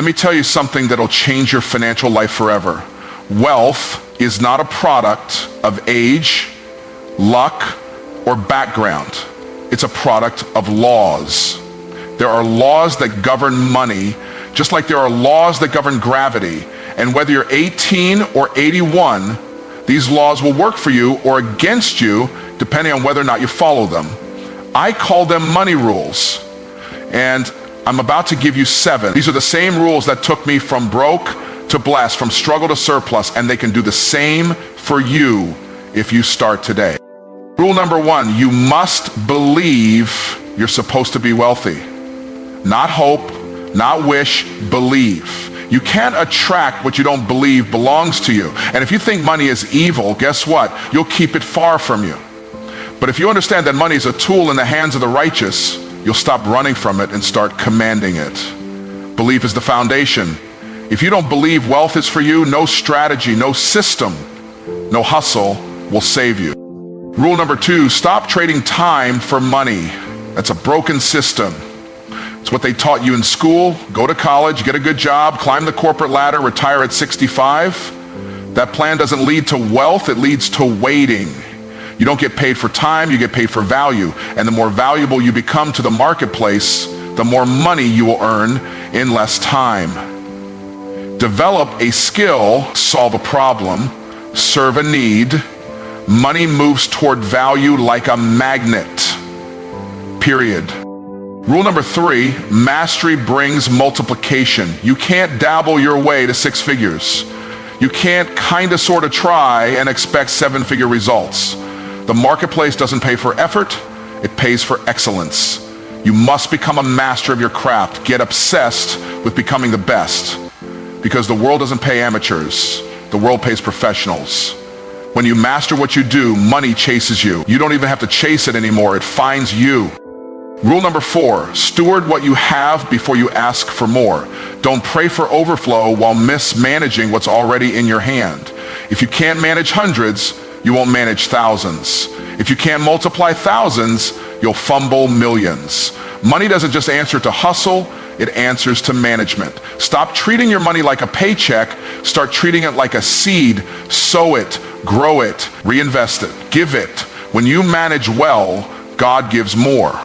me tell you something that'll change your financial life forever. Wealth is not a product of age, luck, or background. It's a product of laws. There are laws that govern money, just like there are laws that govern gravity. And whether you're 18 or 81, these laws will work for you or against you, depending on whether or not you follow them. I call them money rules. And I'm about to give you 7. These are the same rules that took me from broke to blessed, from struggle to surplus, and they can do the same for you if you start today. Rule number 1, you must believe you're supposed to be wealthy. Not hope, not wish, believe. You can't attract what you don't believe belongs to you. And if you think money is evil, guess what? You'll keep it far from you. But if you understand that money is a tool in the hands of the righteous, you'll stop running from it and start commanding it. Belief is the foundation. If you don't believe wealth is for you, no strategy, no system, no hustle will save you. Rule number 2, stop trading time for money. That's a broken system. It's what they taught you in school. Go to college, get a good job, climb the corporate ladder, retire at 65. That plan doesn't lead to wealth, it leads to waiting. You don't get paid for time, you get paid for value. And the more valuable you become to the marketplace, the more money you will earn in less time. Develop a skill, solve a problem, serve a need. Money moves toward value like a magnet. Period. Rule number 3, mastery brings multiplication. You can't dabble your way to 6 figures. You can't kinda sorta try and expect 7-figure results. The marketplace doesn't pay for effort, it pays for excellence. You must become a master of your craft. Get obsessed with becoming the best. Because the world doesn't pay amateurs, the world pays professionals. When you master what you do, money chases you. You don't even have to chase it anymore, it finds you. Rule number 4, steward what you have before you ask for more. Don't pray for overflow while mismanaging what's already in your hand. If you can't manage hundreds, you won't manage thousands. If you can't multiply thousands, you'll fumble millions. Money doesn't just answer to hustle, it answers to management. Stop treating your money like a paycheck, start treating it like a seed. Sow it, grow it, reinvest it, give it. When you manage well, God gives more.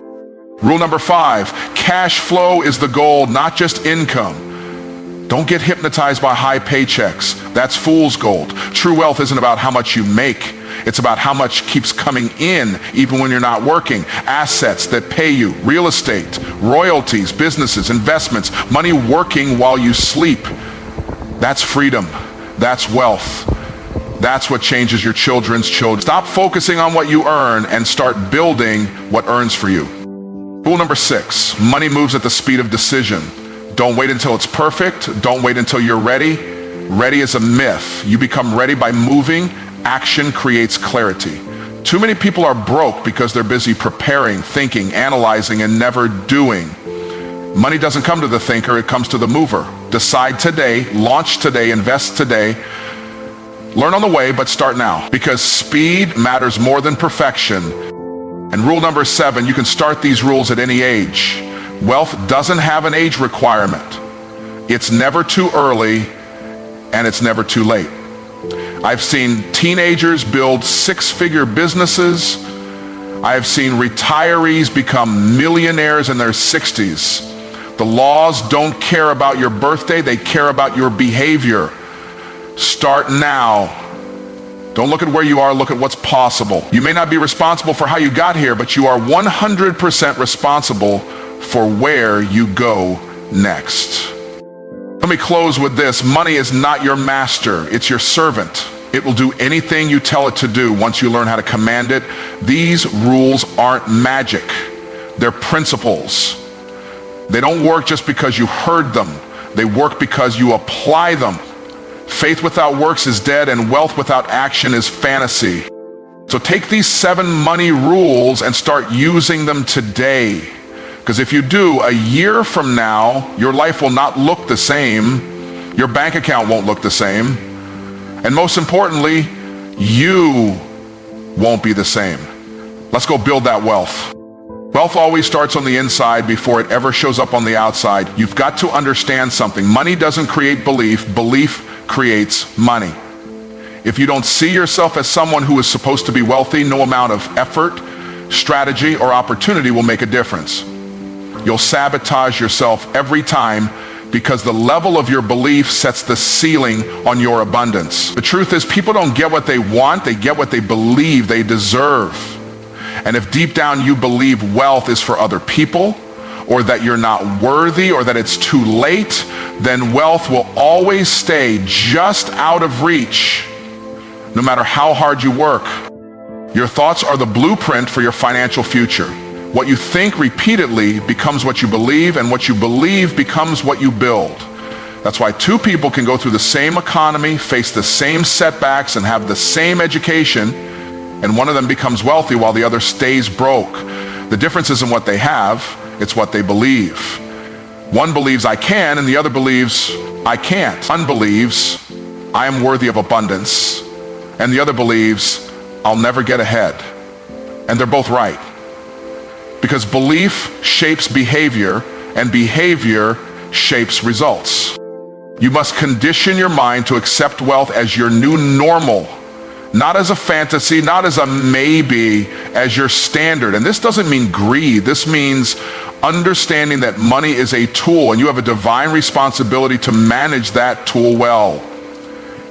Rule number 5, cash flow is the goal, not just income. Don't get hypnotized by high paychecks. That's fool's gold. True wealth isn't about how much you make. It's about how much keeps coming in even when you're not working. Assets that pay you, real estate, royalties, businesses, investments, money working while you sleep. That's freedom. That's wealth. That's what changes your children's children. Stop focusing on what you earn and start building what earns for you. Rule number 6, money moves at the speed of decision. Don't wait until it's perfect. Don't wait until you're ready. Ready is a myth. You become ready by moving. Action creates clarity. Too many people are broke because they're busy preparing, thinking, analyzing, and never doing. Money doesn't come to the thinker, it comes to the mover. Decide today, launch today, invest today. Learn on the way, but start now. Because speed matters more than perfection. And rule number 7, you can start these rules at any age. Wealth doesn't have an age requirement. It's never too early and it's never too late. I've seen teenagers build 6-figure businesses. I've seen retirees become millionaires in their 60s. The laws don't care about your birthday, they care about your behavior. Start now. Don't look at where you are, look at what's possible. You may not be responsible for how you got here, but you are 100% responsible for where you go next. Let me close with this. Money is not your master, it's your servant. It will do anything you tell it to do once you learn how to command it. These rules aren't magic, they're principles. They don't work just because you heard them, they work because you apply them. Faith without works is dead, and wealth without action is fantasy. So take these 7 money rules and start using them today. Because if you do, a year from now, your life will not look the same. Your bank account won't look the same. And most importantly, you won't be the same. Let's go build that wealth. Wealth always starts on the inside before it ever shows up on the outside. You've got to understand something. Money doesn't create belief. Belief creates money. If you don't see yourself as someone who is supposed to be wealthy, no amount of effort, strategy, or opportunity will make a difference. You'll sabotage yourself every time because the level of your belief sets the ceiling on your abundance. The truth is, people don't get what they want, they get what they believe they deserve. And if deep down you believe wealth is for other people, or that you're not worthy, or that it's too late, then wealth will always stay just out of reach, no matter how hard you work. Your thoughts are the blueprint for your financial future. What you think repeatedly becomes what you believe, and what you believe becomes what you build. That's why two people can go through the same economy, face the same setbacks, and have the same education, and one of them becomes wealthy while the other stays broke. The difference isn't what they have, it's what they believe. One believes I can, and the other believes I can't. One believes I am worthy of abundance, and the other believes I'll never get ahead. And they're both right. Because belief shapes behavior, and behavior shapes results. You must condition your mind to accept wealth as your new normal, not as a fantasy, not as a maybe, as your standard. And this doesn't mean greed. This means understanding that money is a tool, and you have a divine responsibility to manage that tool well.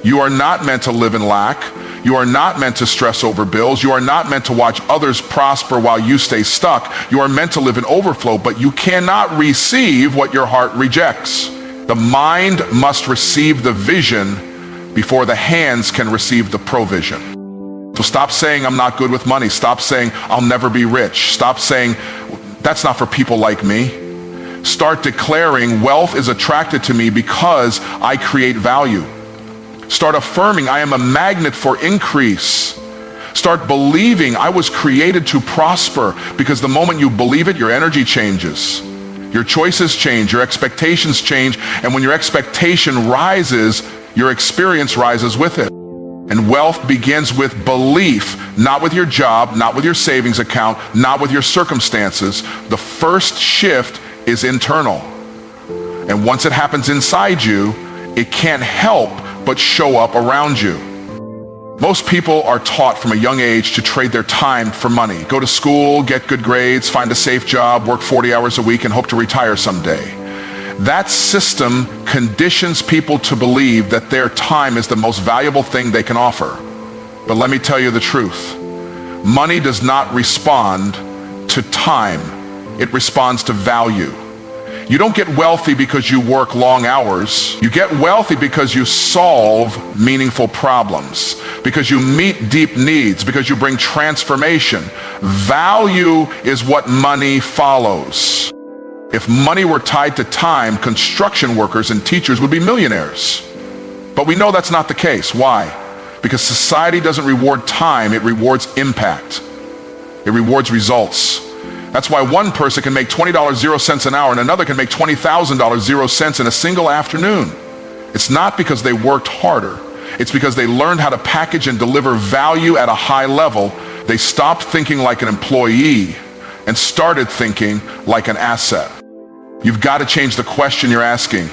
You are not meant to live in lack. You are not meant to stress over bills. You are not meant to watch others prosper while you stay stuck. You are meant to live in overflow, but you cannot receive what your heart rejects. The mind must receive the vision before the hands can receive the provision. So stop saying I'm not good with money. Stop saying I'll never be rich. Stop saying that's not for people like me. Start declaring wealth is attracted to me because I create value. Start affirming I am a magnet for increase. Start believing I was created to prosper, because the moment you believe it, your energy changes. Your choices change, your expectations change, and when your expectation rises, your experience rises with it. And wealth begins with belief, not with your job, not with your savings account, not with your circumstances. The first shift is internal. And once it happens inside you, it can't help but show up around you. Most people are taught from a young age to trade their time for money. Go to school, get good grades, find a safe job, work 40 hours a week, and hope to retire someday. That system conditions people to believe that their time is the most valuable thing they can offer. But let me tell you the truth. Money does not respond to time. It responds to value. You don't get wealthy because you work long hours. You get wealthy because you solve meaningful problems, because you meet deep needs, because you bring transformation. Value is what money follows. If money were tied to time, construction workers and teachers would be millionaires. But we know that's not the case. Why? Because society doesn't reward time, it rewards impact. It rewards results. That's why one person can make $20 0 cents an hour and another can make $20,000 0 cents in a single afternoon. It's not because they worked harder. It's because they learned how to package and deliver value at a high level. They stopped thinking like an employee and started thinking like an asset. You've got to change the question you're asking.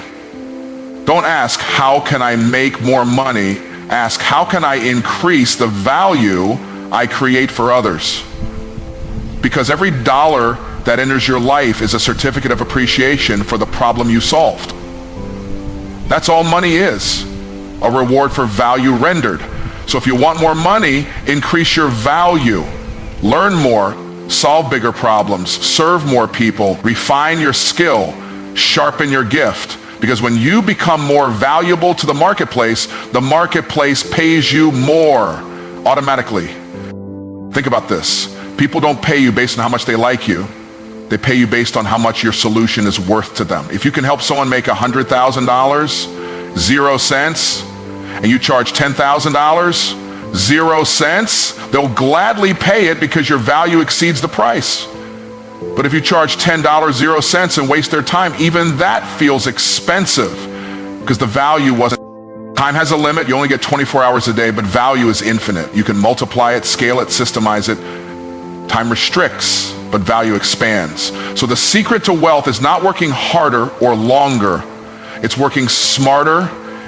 Don't ask, how can I make more money? Ask, how can I increase the value I create for others? Because every dollar that enters your life is a certificate of appreciation for the problem you solved. That's all money is, a reward for value rendered. So if you want more money, increase your value. Learn more, solve bigger problems, serve more people, refine your skill, sharpen your gift. Because when you become more valuable to the marketplace pays you more automatically. Think about this. People don't pay you based on how much they like you. They pay you based on how much your solution is worth to them. If you can help someone make $100,000, 0 cents, and you charge $10,000, 0 cents, they'll gladly pay it because your value exceeds the price. But if you charge $10, 0 cents, and waste their time, even that feels expensive because the value wasn't. Time has a limit. You only get 24 hours a day, but value is infinite. You can multiply it, scale it, systemize it. Time restricts. but value expands. So the secret to wealth is not working harder or longer. It's working smarter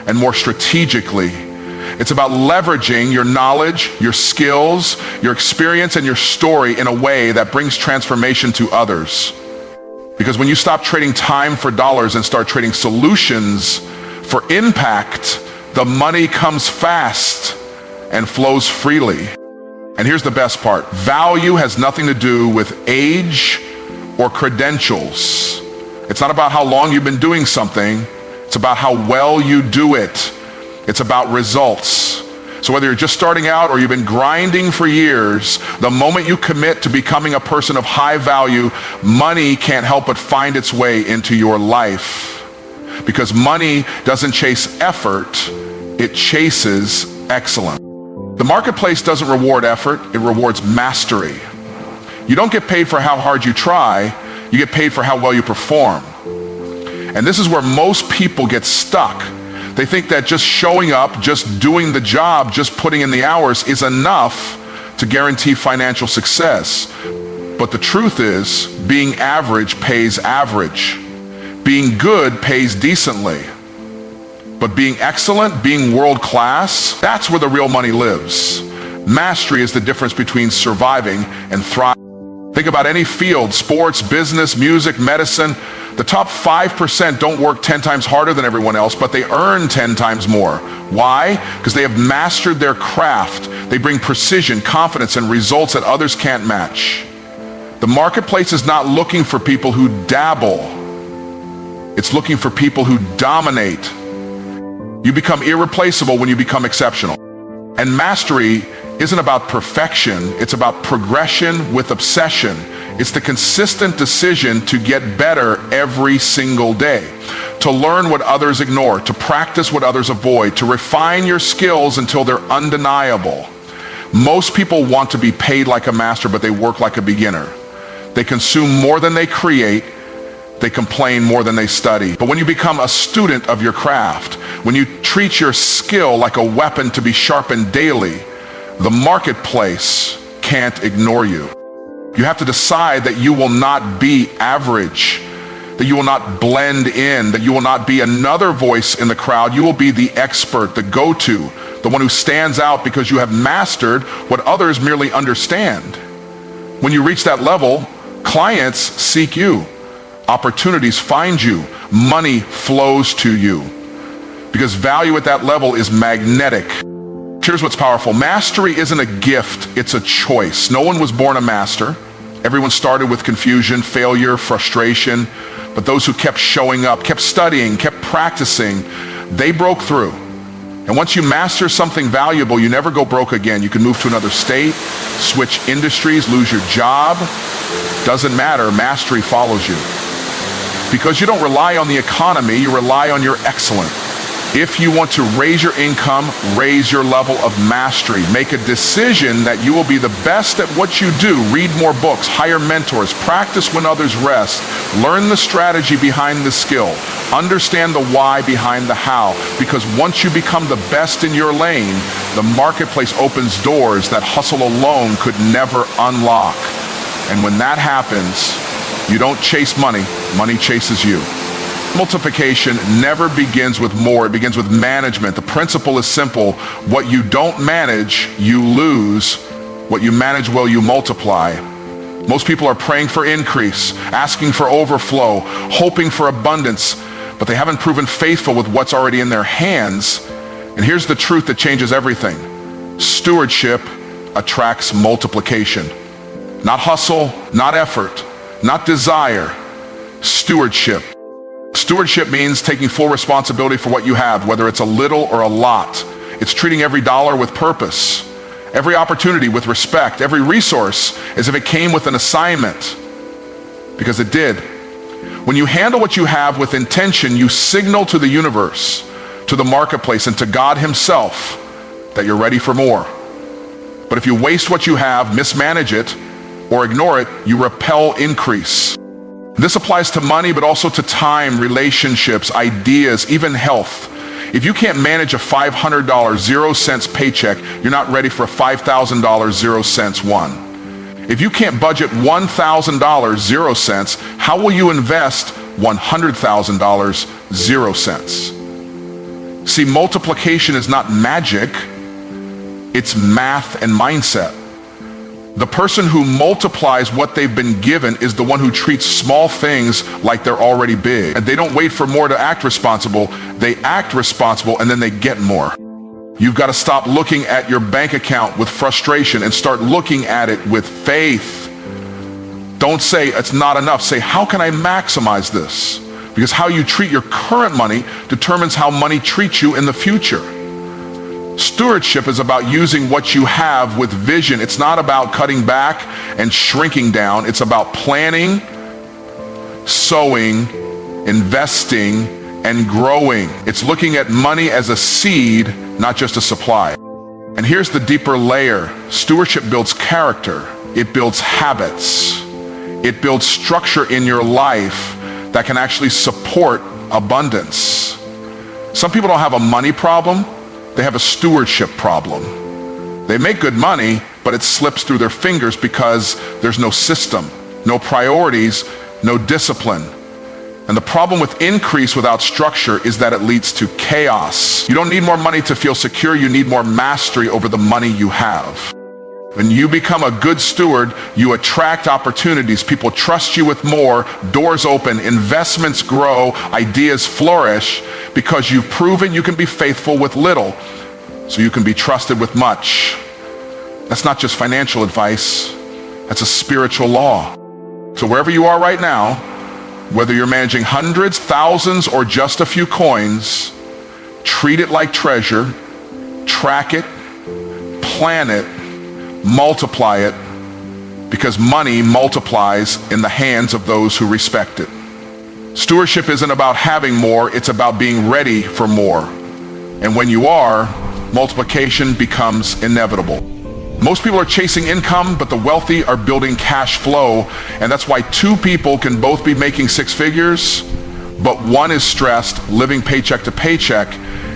and more strategically. It's about leveraging your knowledge, your skills, your experience, and your story in a way that brings transformation to others. Because when you stop trading time for dollars and start trading solutions for impact, the money comes fast and flows freely. And here's the best part. Value has nothing to do with age or credentials. It's not about how long you've been doing something. It's about how well you do it. It's about results. So whether you're just starting out or you've been grinding for years, the moment you commit to becoming a person of high value, money can't help but find its way into your life. Because money doesn't chase effort, it chases excellence. The marketplace doesn't reward effort, it rewards mastery. You don't get paid for how hard you try, you get paid for how well you perform. And this is where most people get stuck. They think that just showing up, just doing the job, just putting in the hours is enough to guarantee financial success. But the truth is, being average pays average. Being good pays decently. But being excellent, being world class, that's where the real money lives. Mastery is the difference between surviving and thriving. Think about any field, sports, business, music, medicine. The top 5% don't work 10 times harder than everyone else, but they earn 10 times more. Why? Because they have mastered their craft. They bring precision, confidence, and results that others can't match. The marketplace is not looking for people who dabble. It's looking for people who dominate. You become irreplaceable when you become exceptional. And mastery isn't about perfection, it's about progression with obsession. It's the consistent decision to get better every single day, to learn what others ignore, to practice what others avoid, to refine your skills until they're undeniable. Most people want to be paid like a master, but they work like a beginner. They consume more than they create. They complain more than they study. But when you become a student of your craft, when you treat your skill like a weapon to be sharpened daily, the marketplace can't ignore you. You have to decide that you will not be average, that you will not blend in, that you will not be another voice in the crowd. You will be the expert, the go-to, the one who stands out because you have mastered what others merely understand. When you reach that level, clients seek you. Opportunities find you. Money flows to you. Because value at that level is magnetic. Here's what's powerful. Mastery isn't a gift, it's a choice. No one was born a master. Everyone started with confusion, failure, frustration. But those who kept showing up, kept studying, kept practicing, they broke through. And once you master something valuable, you never go broke again. You can move to another state, switch industries, lose your job. Doesn't matter, mastery follows you. Because you don't rely on the economy, you rely on your excellence. If you want to raise your income, raise your level of mastery. Make a decision that you will be the best at what you do. Read more books, hire mentors, practice when others rest. Learn the strategy behind the skill. Understand the why behind the how. Because once you become the best in your lane, the marketplace opens doors that hustle alone could never unlock. And when that happens, you don't chase money, money chases you. Multiplication never begins with more, it begins with management. The principle is simple. What you don't manage, you lose. What you manage well, you multiply. Most people are praying for increase, asking for overflow, hoping for abundance, but they haven't proven faithful with what's already in their hands. And here's the truth that changes everything. Stewardship attracts multiplication. Not hustle, not effort, not desire. Stewardship. Stewardship means taking full responsibility for what you have, whether it's a little or a lot. It's treating every dollar with purpose, every opportunity with respect, every resource as if it came with an assignment, because it did. When you handle what you have with intention, you signal to the universe, to the marketplace, and to God himself that you're ready for more. But if you waste what you have, mismanage it, or ignore it, you repel increase. This applies to money, but also to time, relationships, ideas, even health. If you can't manage a $500 0 cents paycheck, you're not ready for a $5,000 0 cents one. If you can't budget $1,000, 0 cents, how will you invest $100,000, 0 cents? See, multiplication is not magic, it's math and mindset. The person who multiplies what they've been given is the one who treats small things like they're already big. And they don't wait for more to act responsible, they act responsible and then they get more. You've got to stop looking at your bank account with frustration and start looking at it with faith. Don't say it's not enough. Say, how can I maximize this? Because how you treat your current money determines how money treats you in the future. Stewardship is about using what you have with vision. It's not about cutting back and shrinking down. It's about planning, sowing, investing, and growing. It's looking at money as a seed, not just a supply. And here's the deeper layer. Stewardship builds character. It builds habits. It builds structure in your life that can actually support abundance. Some people don't have a money problem, they have a stewardship problem. They make good money, but it slips through their fingers because there's no system, no priorities, no discipline. And the problem with increase without structure is that it leads to chaos. You don't need more money to feel secure, you need more mastery over the money you have. When you become a good steward, you attract opportunities. People trust you with more, doors open, investments grow, ideas flourish, because you've proven you can be faithful with little, so you can be trusted with much. That's not just financial advice, that's a spiritual law. So wherever you are right now, whether you're managing hundreds, thousands, or just a few coins, treat it like treasure, track it, plan it, multiply it, because money multiplies in the hands of those who respect it. Stewardship isn't about having more, it's about being ready for more. And when you are, multiplication becomes inevitable. Most people are chasing income, but the wealthy are building cash flow. And that's why two people can both be making six figures, but one is stressed, living paycheck to paycheck,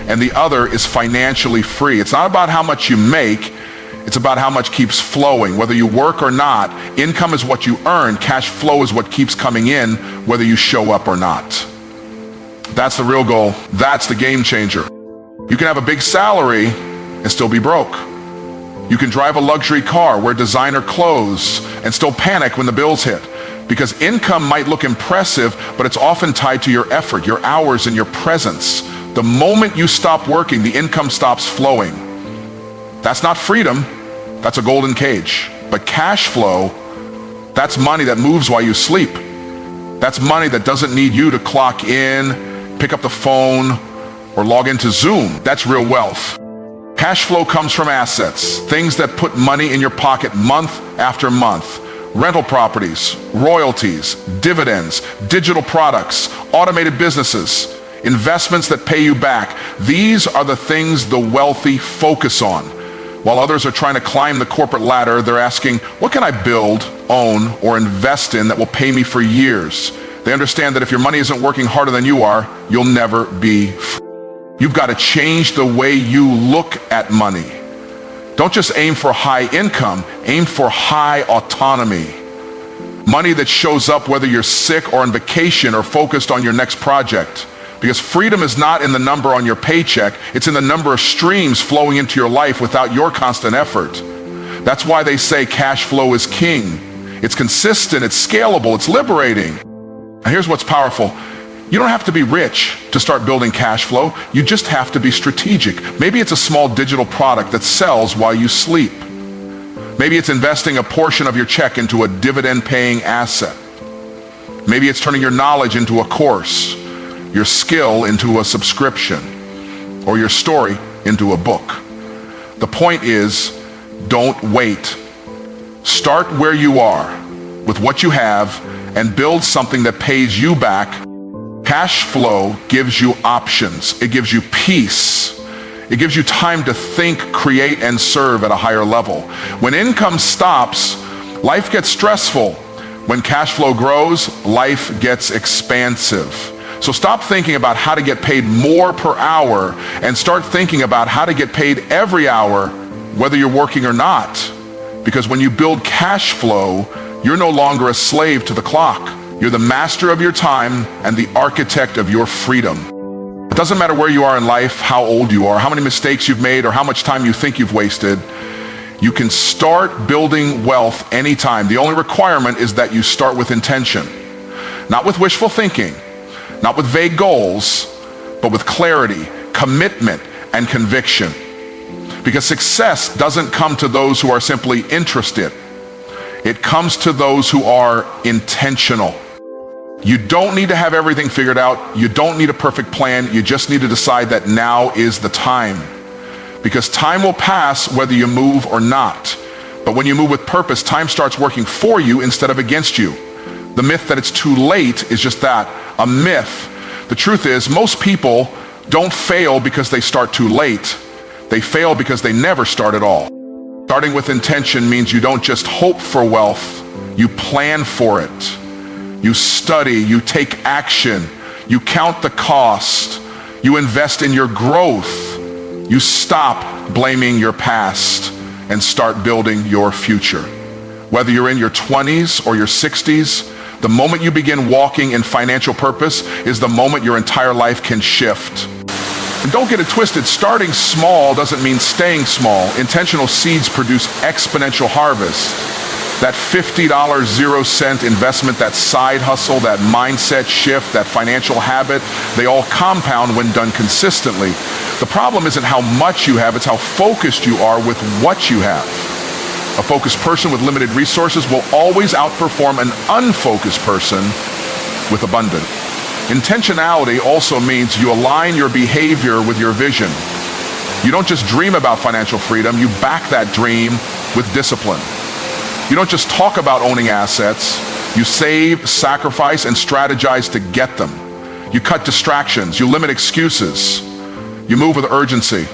and the other is financially free. It's not about how much you make, it's about how much keeps flowing. Whether you work or not, income is what you earn. Cash flow is what keeps coming in, whether you show up or not. That's the real goal. That's the game changer. You can have a big salary and still be broke. You can drive a luxury car, wear designer clothes, and still panic when the bills hit. Because income might look impressive, but it's often tied to your effort, your hours, and your presence. The moment you stop working, the income stops flowing. That's not freedom, that's a golden cage. But cash flow, that's money that moves while you sleep. That's money that doesn't need you to clock in, pick up the phone, or log into Zoom. That's real wealth. Cash flow comes from assets, things that put money in your pocket month after month. Rental properties, royalties, dividends, digital products, automated businesses, investments that pay you back. These are the things the wealthy focus on. While others are trying to climb the corporate ladder, they're asking, what can I build, own, or invest in that will pay me for years? They understand that if your money isn't working harder than you are, you'll never be free. You've got to change the way you look at money. Don't just aim for high income, aim for high autonomy. Money that shows up whether you're sick or on vacation or focused on your next project. Because freedom is not in the number on your paycheck, it's in the number of streams flowing into your life without your constant effort. That's why they say cash flow is king. It's consistent, it's scalable, it's liberating. And here's what's powerful. You don't have to be rich to start building cash flow. You just have to be strategic. Maybe it's a small digital product that sells while you sleep. Maybe it's investing a portion of your check into a dividend-paying asset. Maybe it's turning your knowledge into a course, your skill into a subscription, or your story into a book. The point is, don't wait. Start where you are with what you have and build something that pays you back. Cash flow gives you options. It gives you peace. It gives you time to think, create, and serve at a higher level. When income stops, life gets stressful. When cash flow grows, life gets expansive. So stop thinking about how to get paid more per hour and start thinking about how to get paid every hour, whether you're working or not. Because when you build cash flow, you're no longer a slave to the clock. You're the master of your time and the architect of your freedom. It doesn't matter where you are in life, how old you are, how many mistakes you've made, or how much time you think you've wasted. You can start building wealth anytime. The only requirement is that you start with intention. Not with wishful thinking, not with vague goals, but with clarity, commitment, and conviction. Because success doesn't come to those who are simply interested. It comes to those who are intentional. You don't need to have everything figured out. You don't need a perfect plan. You just need to decide that now is the time. Because time will pass whether you move or not. But when you move with purpose, time starts working for you instead of against you. The myth that it's too late is just that, a myth. The truth is, most people don't fail because they start too late. They fail because they never start at all. Starting with intention means you don't just hope for wealth, you plan for it. You study, you take action, you count the cost, you invest in your growth, you stop blaming your past and start building your future. Whether you're in your 20s or your 60s, the moment you begin walking in financial purpose is the moment your entire life can shift. And don't get it twisted, starting small doesn't mean staying small. Intentional seeds produce exponential harvest. That $50 0-cent investment, that side hustle, that mindset shift, that financial habit, they all compound when done consistently. The problem isn't how much you have, it's how focused you are with what you have. A focused person with limited resources will always outperform an unfocused person with abundance. Intentionality also means you align your behavior with your vision. You don't just dream about financial freedom, you back that dream with discipline. You don't just talk about owning assets, you save, sacrifice, and strategize to get them. You cut distractions, you limit excuses, you move with urgency,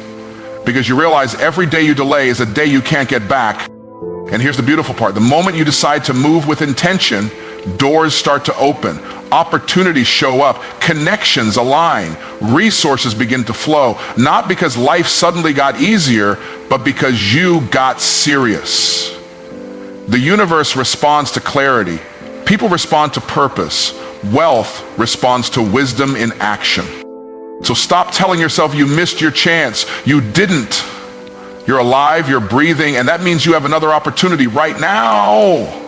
because you realize every day you delay is a day you can't get back. And here's the beautiful part, the moment you decide to move with intention, doors start to open, opportunities show up, connections align, resources begin to flow, not because life suddenly got easier, but because you got serious. The universe responds to clarity. People respond to purpose. Wealth responds to wisdom in action. So stop telling yourself you missed your chance. You didn't. You're alive, you're breathing, and that means you have another opportunity right now.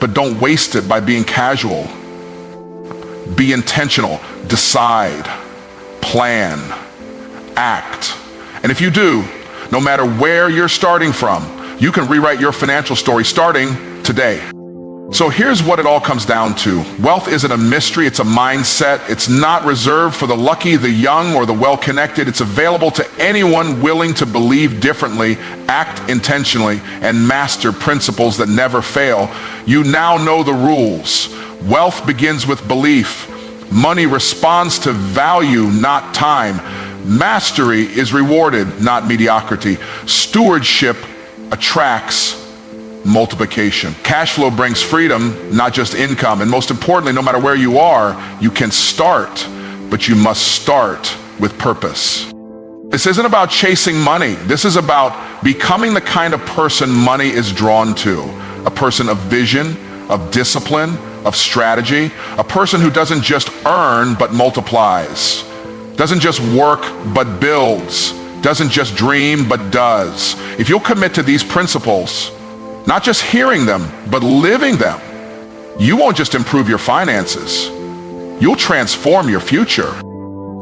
But don't waste it by being casual. Be intentional. Decide. Plan. Act. And if you do, no matter where you're starting from, you can rewrite your financial story starting today. So here's what it all comes down to. Wealth isn't a mystery, it's a mindset. It's not reserved for the lucky, the young, or the well-connected. It's available to anyone willing to believe differently, act intentionally, and master principles that never fail. You now know the rules. Wealth begins with belief. Money responds to value, not time. Mastery is rewarded, not mediocrity. Stewardship attracts multiplication. Cash flow brings freedom, not just income. And most importantly, no matter where you are, you can start, but you must start with purpose. This isn't about chasing money. This is about becoming the kind of person money is drawn to. A person of vision, of discipline, of strategy. A person who doesn't just earn, but multiplies. Doesn't just work, but builds. Doesn't just dream, but does. If you'll commit to these principles, not just hearing them, but living them, you won't just improve your finances, you'll transform your future.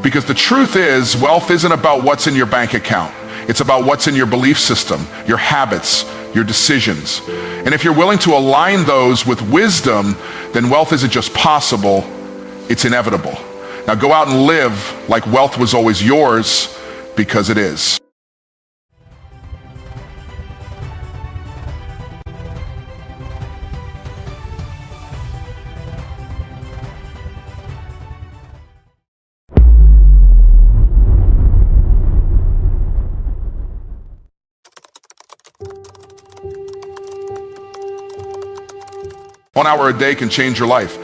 Because the truth is, wealth isn't about what's in your bank account. It's about what's in your belief system, your habits, your decisions. And if you're willing to align those with wisdom, then wealth isn't just possible, it's inevitable. Now go out and live like wealth was always yours, because it is. One hour a day can change your life.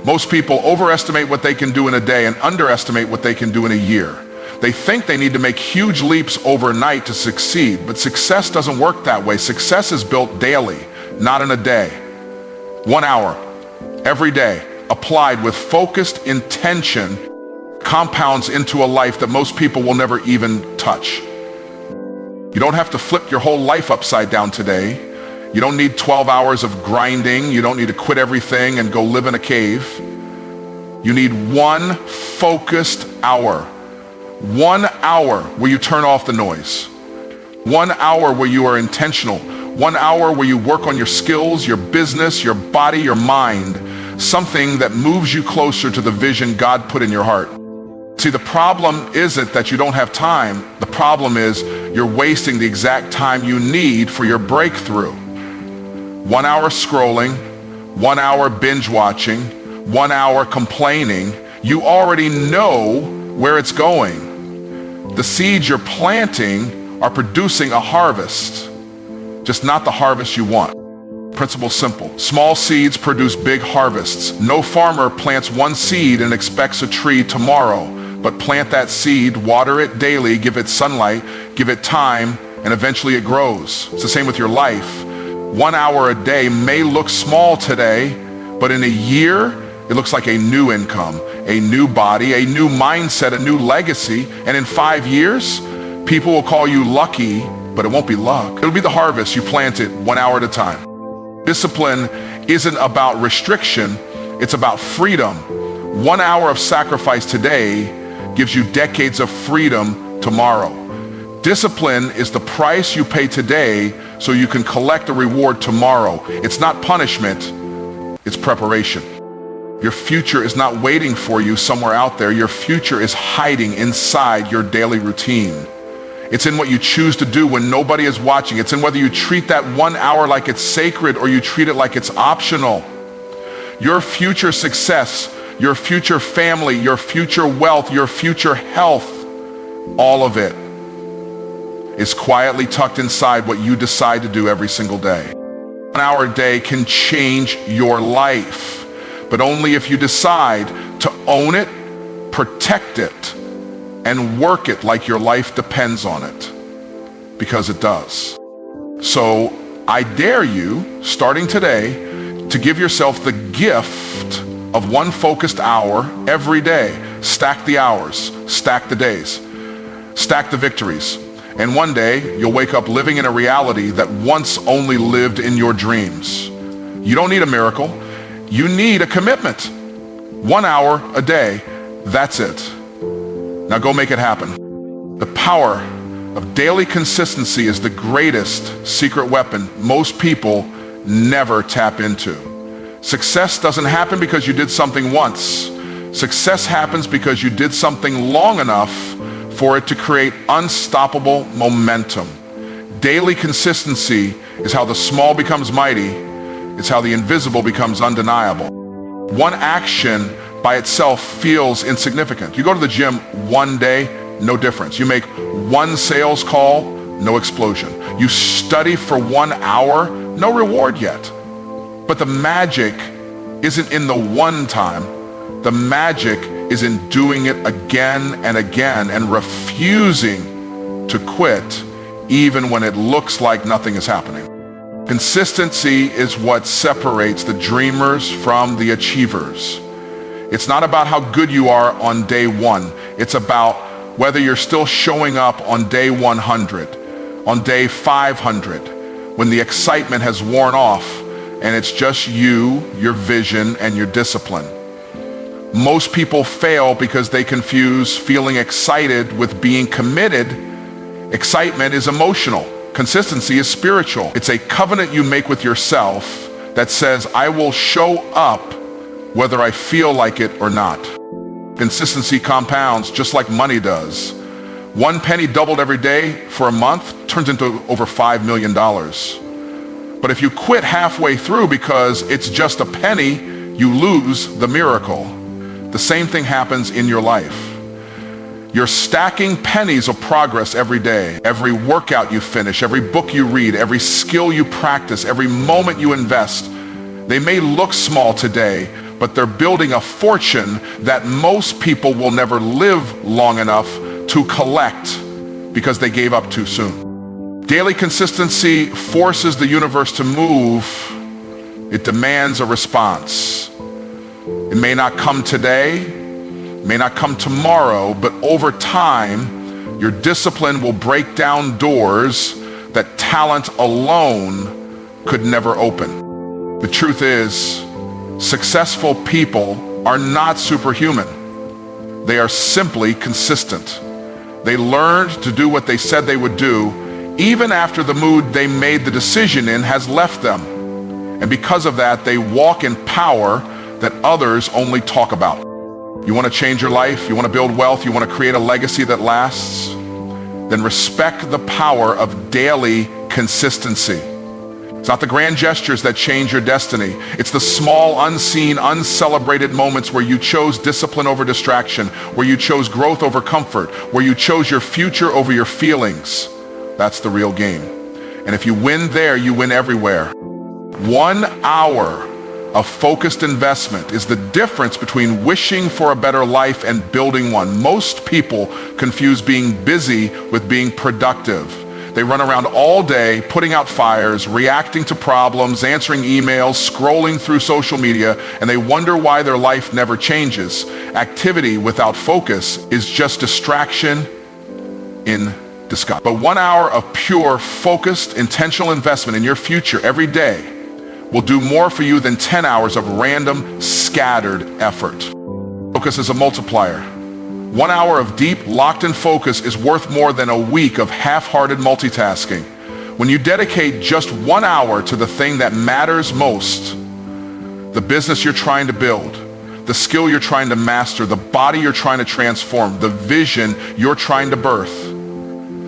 Most people overestimate what they can do in a day and underestimate what they can do in a year. They think they need to make huge leaps overnight to succeed, but success doesn't work that way. Success is built daily, not in a day. 1 hour, every day, applied with focused intention, compounds into a life that most people will never even touch. You don't have to flip your whole life upside down today. You don't need 12 hours of grinding. You don't need to quit everything and go live in a cave. You need one focused hour. 1 hour where you turn off the noise. 1 hour where you are intentional. 1 hour where you work on your skills, your business, your body, your mind. Something that moves you closer to the vision God put in your heart. See, the problem isn't that you don't have time. The problem is you're wasting the exact time you need for your breakthrough. 1 hour scrolling, 1 hour binge watching, 1 hour complaining. You already know where it's going. The seeds you're planting are producing a harvest, just not the harvest you want. Principle simple. Small seeds produce big harvests. No farmer plants one seed and expects a tree tomorrow, but plant that seed, water it daily, give it sunlight, give it time, and eventually it grows. It's the same with your life. 1 hour a day may look small today, but in a year, it looks like a new income, a new body, a new mindset, a new legacy. And in 5 years, people will call you lucky, but it won't be luck. It'll be the harvest you planted 1 hour at a time. Discipline isn't about restriction, it's about freedom. 1 hour of sacrifice today gives you decades of freedom tomorrow. Discipline is the price you pay today so you can collect a reward tomorrow. It's not punishment, it's preparation. Your future is not waiting for you somewhere out there. Your future is hiding inside your daily routine. It's in what you choose to do when nobody is watching. It's in whether you treat that 1 hour like it's sacred or you treat it like it's optional. Your future success, your future family, your future wealth, your future health, all of it is quietly tucked inside what you decide to do every single day. 1 hour a day can change your life, but only if you decide to own it, protect it, and work it like your life depends on it, because it does. So I dare you, starting today, to give yourself the gift of one focused hour every day. Stack the hours, stack the days, stack the victories. And one day, you'll wake up living in a reality that once only lived in your dreams. You don't need a miracle. You need a commitment. 1 hour a day, that's it. Now go make it happen. The power of daily consistency is the greatest secret weapon most people never tap into. Success doesn't happen because you did something once. Success happens because you did something long enough for it to create unstoppable momentum. Daily consistency is how the small becomes mighty. It's how the invisible becomes undeniable. One action by itself feels insignificant. You go to the gym one day, no difference. You make one sales call, no explosion. You study for 1 hour, no reward yet. But the magic isn't in the one time. The magic is in doing it again and again and refusing to quit even when it looks like nothing is happening. Consistency is what separates the dreamers from the achievers. It's not about how good you are on day one. It's about whether you're still showing up on day 100, on day 500, when the excitement has worn off and it's just you, your vision, and your discipline. Most people fail because they confuse feeling excited with being committed. Excitement is emotional. Consistency is spiritual. It's a covenant you make with yourself that says, I will show up whether I feel like it or not. Consistency compounds just like money does. 1 penny doubled every day for a month turns into over $5 million. But if you quit halfway through because it's just a penny, you lose the miracle. The same thing happens in your life. You're stacking pennies of progress every day. Every workout you finish, every book you read, every skill you practice, every moment you invest. They may look small today, but they're building a fortune that most people will never live long enough to collect because they gave up too soon. Daily consistency forces the universe to move. It demands a response. It may not come today, it may not come tomorrow, but over time, your discipline will break down doors that talent alone could never open. The truth is, successful people are not superhuman. They are simply consistent. They learned to do what they said they would do, even after the mood they made the decision in has left them. And because of that, they walk in power that others only talk about. You want to change your life? You want to build wealth? You want to create a legacy that lasts? Then respect the power of daily consistency. It's not the grand gestures that change your destiny. It's the small, unseen, uncelebrated moments where you chose discipline over distraction, where you chose growth over comfort, where you chose your future over your feelings. That's the real game. And if you win there, you win everywhere. 1 hour of focused investment is the difference between wishing for a better life and building one. Most people confuse being busy with being productive. They run around all day, putting out fires, reacting to problems, answering emails, scrolling through social media, and they wonder why their life never changes. Activity without focus is just distraction in disguise. But 1 hour of pure, focused, intentional investment in your future every day will do more for you than 10 hours of random, scattered effort. Focus is a multiplier. 1 hour of deep, locked-in focus is worth more than a week of half-hearted multitasking. When you dedicate just 1 hour to the thing that matters most, the business you're trying to build, the skill you're trying to master, the body you're trying to transform, the vision you're trying to birth,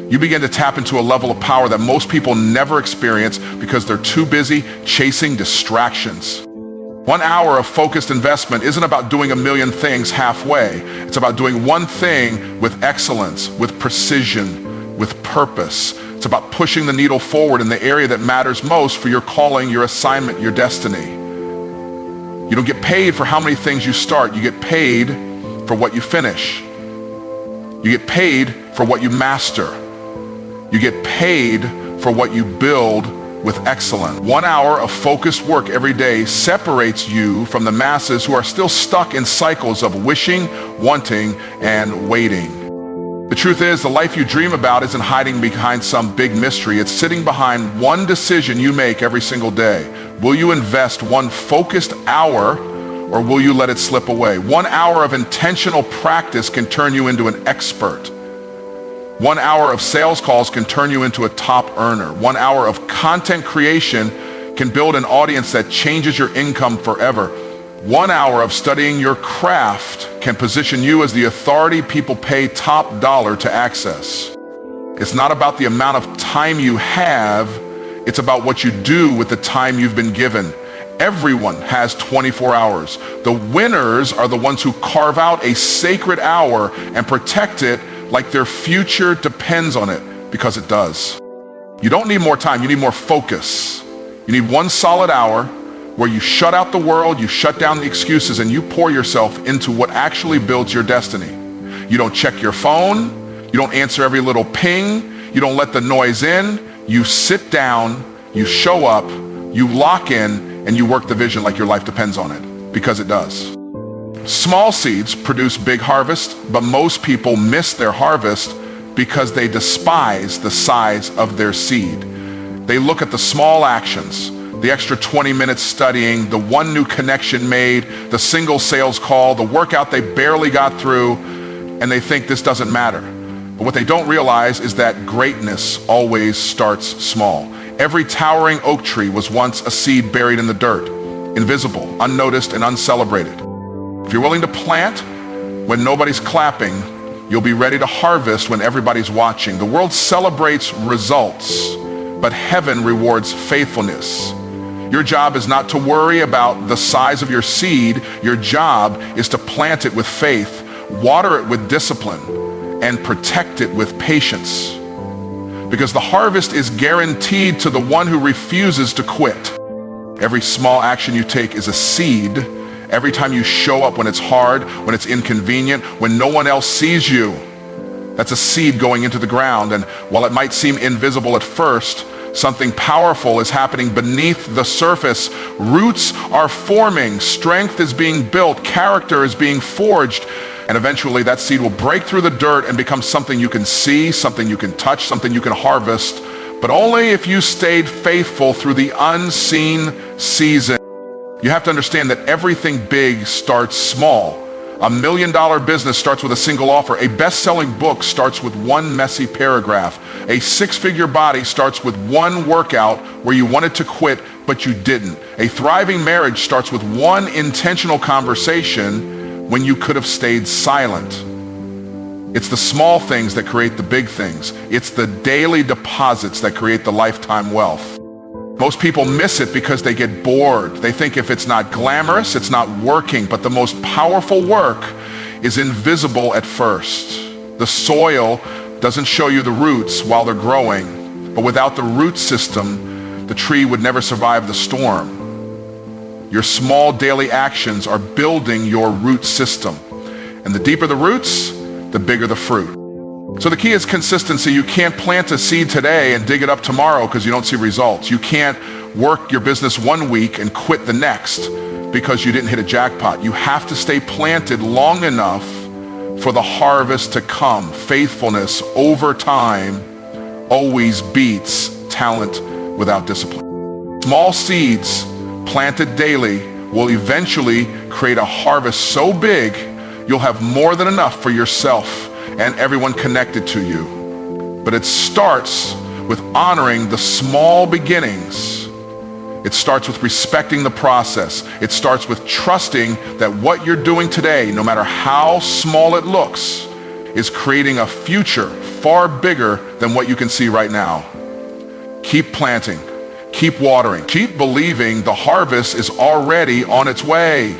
you begin to tap into a level of power that most people never experience because they're too busy chasing distractions. 1 hour of focused investment isn't about doing a million things halfway. It's about doing one thing with excellence, with precision, with purpose. It's about pushing the needle forward in the area that matters most for your calling, your assignment, your destiny. You don't get paid for how many things you start. You get paid for what you finish. You get paid for what you master. You get paid for what you build with excellence. 1 hour of focused work every day separates you from the masses who are still stuck in cycles of wishing, wanting, and waiting. The truth is, the life you dream about isn't hiding behind some big mystery. It's sitting behind one decision you make every single day. Will you invest one focused hour, or will you let it slip away? 1 hour of intentional practice can turn you into an expert. 1 hour of sales calls can turn you into a top earner. 1 hour of content creation can build an audience that changes your income forever. 1 hour of studying your craft can position you as the authority people pay top dollar to access. It's not about the amount of time you have, it's about what you do with the time you've been given. Everyone has 24 hours. The winners are the ones who carve out a sacred hour and protect it like their future depends on it, because it does. You don't need more time, you need more focus. You need 1 solid hour where you shut out the world, you shut down the excuses, and you pour yourself into what actually builds your destiny. You don't check your phone, you don't answer every little ping, you don't let the noise in, you sit down, you show up, you lock in, and you work the vision like your life depends on it, because it does. Small seeds produce big harvest, but most people miss their harvest because they despise the size of their seed. They look at the small actions, the extra 20 minutes studying, the one new connection made, the single sales call, the workout they barely got through, and they think this doesn't matter. But what they don't realize is that greatness always starts small. Every towering oak tree was once a seed buried in the dirt, invisible, unnoticed, and uncelebrated. If you're willing to plant when nobody's clapping, you'll be ready to harvest when everybody's watching. The world celebrates results, but heaven rewards faithfulness. Your job is not to worry about the size of your seed. Your job is to plant it with faith, water it with discipline, and protect it with patience. Because the harvest is guaranteed to the one who refuses to quit. Every small action you take is a seed. Every time you show up when it's hard, when it's inconvenient, when no one else sees you, That's a seed going into the ground, and while it might seem invisible at first, something powerful is happening beneath the surface. Roots are forming, strength is being built, character is being forged, and eventually that seed will break through the dirt and become something you can see, something you can touch, something you can harvest, but only if you stayed faithful through the unseen season. You have to understand that everything big starts small. $1 million business starts with a single offer. A best-selling book starts with one messy paragraph. A six-figure body starts with one workout where you wanted to quit, but you didn't. A thriving marriage starts with one intentional conversation when you could have stayed silent. It's the small things that create the big things. It's the daily deposits that create the lifetime wealth. Most people miss it because they get bored. They think if it's not glamorous, it's not working. But the most powerful work is invisible at first. The soil doesn't show you the roots while they're growing. But without the root system, the tree would never survive the storm. Your small daily actions are building your root system. And the deeper the roots, the bigger the fruit. So the key is consistency. You can't plant a seed today and dig it up tomorrow because you don't see results. You can't work your business one week and quit the next because you didn't hit a jackpot. You have to stay planted long enough for the harvest to come. Faithfulness over time always beats talent without discipline. Small seeds planted daily will eventually create a harvest so big you'll have more than enough for yourself and everyone connected to you. But it starts with honoring the small beginnings. It starts with respecting the process. It starts with trusting that what you're doing today, no matter how small it looks, is creating a future far bigger than what you can see right now. Keep planting, keep watering, keep believing the harvest is already on its way.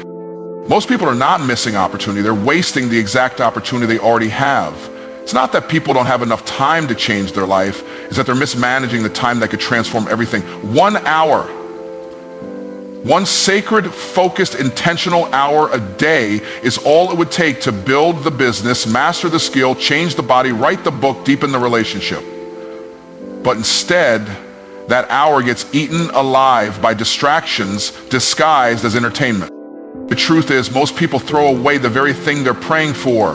Most people are not missing opportunity. They're wasting the exact opportunity they already have. It's not that people don't have enough time to change their life. It's that they're mismanaging the time that could transform everything. 1 hour, one sacred, focused, intentional hour a day is all it would take to build the business, master the skill, change the body, write the book, deepen the relationship. But instead, that hour gets eaten alive by distractions disguised as entertainment. The truth is, most people throw away the very thing they're praying for.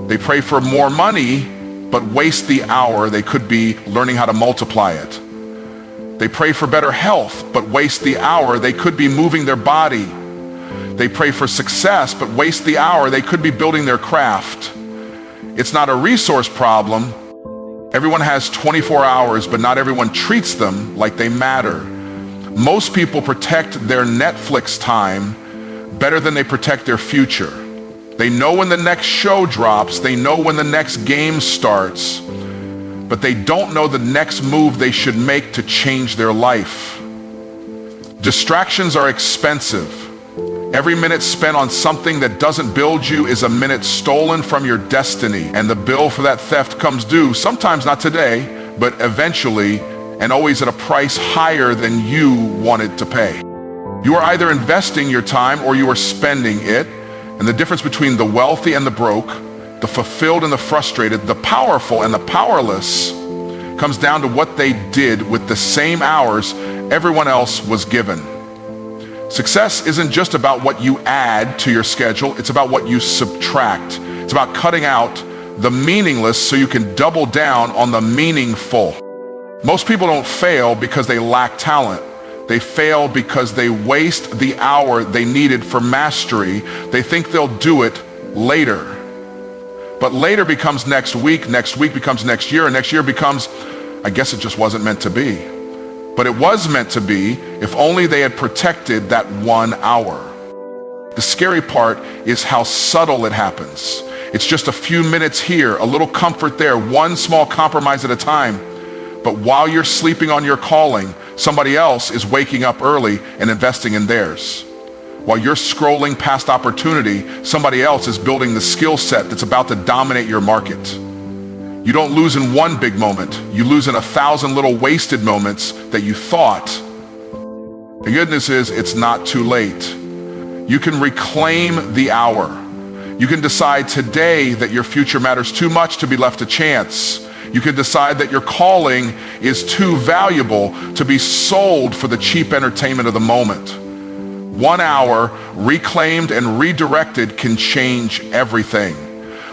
They pray for more money, but waste the hour they could be learning how to multiply it. They pray for better health, but waste the hour they could be moving their body. They pray for success, but waste the hour they could be building their craft. It's not a resource problem. Everyone has 24 hours, but not everyone treats them like they matter. Most people protect their Netflix time better than they protect their future. They know when the next show drops, they know when the next game starts, but they don't know the next move they should make to change their life. Distractions are expensive. Every minute spent on something that doesn't build you is a minute stolen from your destiny, and the bill for that theft comes due, sometimes not today, but eventually, and always at a price higher than you wanted to pay. You are either investing your time or you are spending it. And the difference between the wealthy and the broke, the fulfilled and the frustrated, the powerful and the powerless comes down to what they did with the same hours everyone else was given. Success isn't just about what you add to your schedule, it's about what you subtract. It's about cutting out the meaningless so you can double down on the meaningful. Most people don't fail because they lack talent. They fail because they waste the hour they needed for mastery. They think they'll do it later. But later becomes next week becomes next year, and next year becomes, I guess it just wasn't meant to be. But it was meant to be if only they had protected that 1 hour. The scary part is how subtle it happens. It's just a few minutes here, a little comfort there, one small compromise at a time. But while you're sleeping on your calling, somebody else is waking up early and investing in theirs. While you're scrolling past opportunity, somebody else is building the skill set that's about to dominate your market. You don't lose in one big moment. You lose in 1,000 little wasted moments that you thought. The good news is it's not too late. You can reclaim the hour. You can decide today that your future matters too much to be left to chance. You can decide that your calling is too valuable to be sold for the cheap entertainment of the moment. 1 hour reclaimed and redirected can change everything.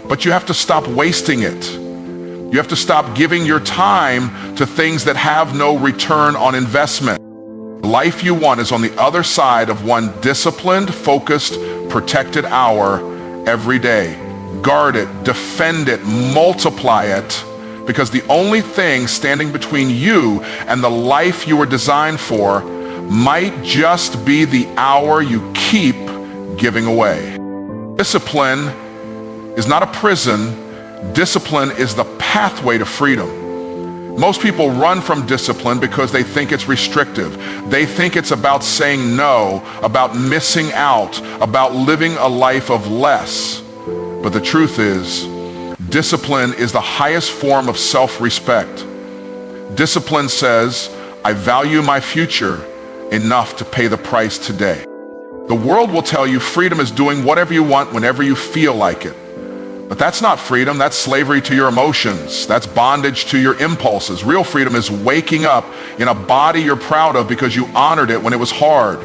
But you have to stop wasting it. You have to stop giving your time to things that have no return on investment. The life you want is on the other side of one disciplined, focused, protected hour every day. Guard it, defend it, multiply it, because the only thing standing between you and the life you were designed for might just be the hour you keep giving away. Discipline is not a prison. Discipline is the pathway to freedom. Most people run from discipline because they think it's restrictive. They think it's about saying no, about missing out, about living a life of less. But the truth is, discipline is the highest form of self-respect. Discipline says, I value my future enough to pay the price today. The world will tell you freedom is doing whatever you want whenever you feel like it. But that's not freedom, that's slavery to your emotions. That's bondage to your impulses. Real freedom is waking up in a body you're proud of because you honored it when it was hard.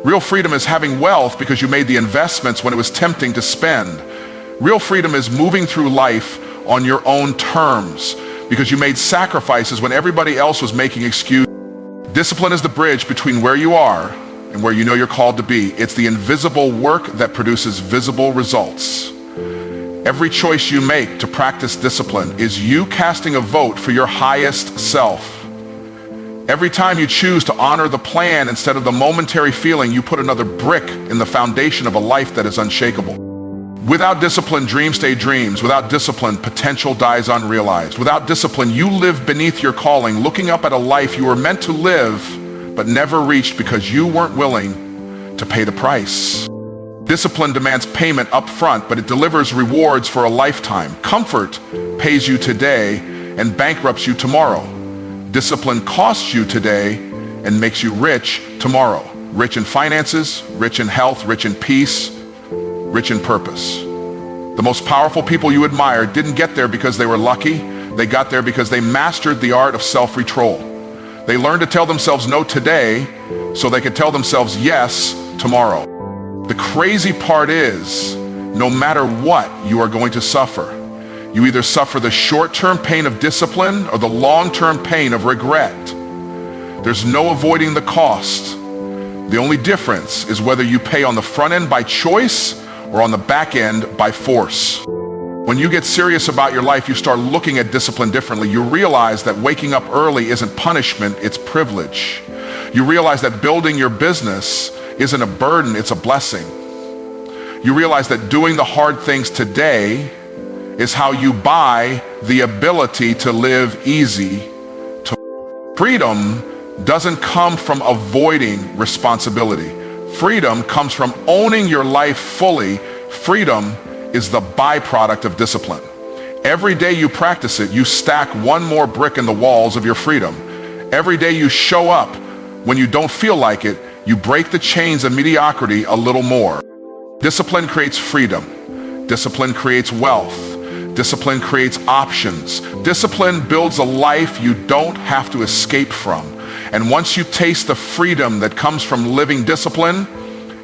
Real freedom is having wealth because you made the investments when it was tempting to spend. Real freedom is moving through life on your own terms because you made sacrifices when everybody else was making excuses. Discipline is the bridge between where you are and where you know you're called to be. It's the invisible work that produces visible results. Every choice you make to practice discipline is you casting a vote for your highest self. Every time you choose to honor the plan instead of the momentary feeling, you put another brick in the foundation of a life that is unshakable. Without discipline, dreams stay dreams. Without discipline, potential dies unrealized. Without discipline, you live beneath your calling, looking up at a life you were meant to live, but never reached because you weren't willing to pay the price. Discipline demands payment up front, but it delivers rewards for a lifetime. Comfort pays you today and bankrupts you tomorrow. Discipline costs you today and makes you rich tomorrow. Rich in finances, rich in health, rich in peace, rich in purpose. The most powerful people you admire didn't get there because they were lucky. They got there because they mastered the art of self-control. They learned to tell themselves no today so they could tell themselves yes tomorrow. The crazy part is, no matter what, you are going to suffer. You either suffer the short-term pain of discipline or the long-term pain of regret. There's no avoiding the cost. The only difference is whether you pay on the front end by choice or on the back end by force. When you get serious about your life, you start looking at discipline differently. You realize that waking up early isn't punishment, it's privilege. You realize that building your business isn't a burden, it's a blessing. You realize that doing the hard things today is how you buy the ability to live easy. Freedom doesn't come from avoiding responsibility. Freedom comes from owning your life fully. Freedom is the byproduct of discipline. Every day you practice it, you stack one more brick in the walls of your freedom. Every day you show up when you don't feel like it, you break the chains of mediocrity a little more. Discipline creates freedom. Discipline creates wealth. Discipline creates options. Discipline builds a life you don't have to escape from. And once you taste the freedom that comes from living discipline,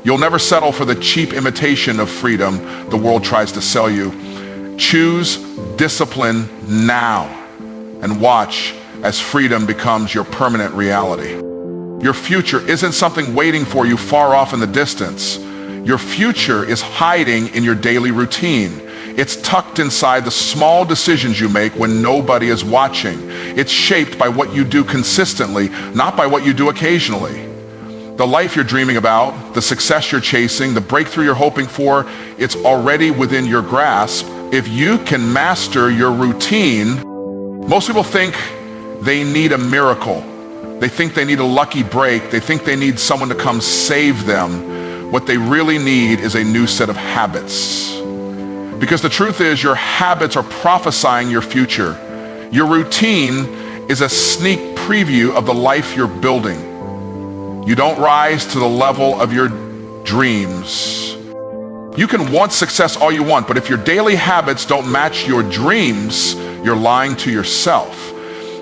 you'll never settle for the cheap imitation of freedom the world tries to sell you. Choose discipline now and watch as freedom becomes your permanent reality. Your future isn't something waiting for you far off in the distance. Your future is hiding in your daily routine. It's tucked inside the small decisions you make when nobody is watching. It's shaped by what you do consistently, not by what you do occasionally. The life you're dreaming about, the success you're chasing, the breakthrough you're hoping for, it's already within your grasp. If you can master your routine, most people think they need a miracle. They think they need a lucky break. They think they need someone to come save them. What they really need is a new set of habits. Because the truth is, your habits are prophesying your future. Your routine is a sneak preview of the life you're building. You don't rise to the level of your dreams. You can want success all you want, but if your daily habits don't match your dreams, you're lying to yourself.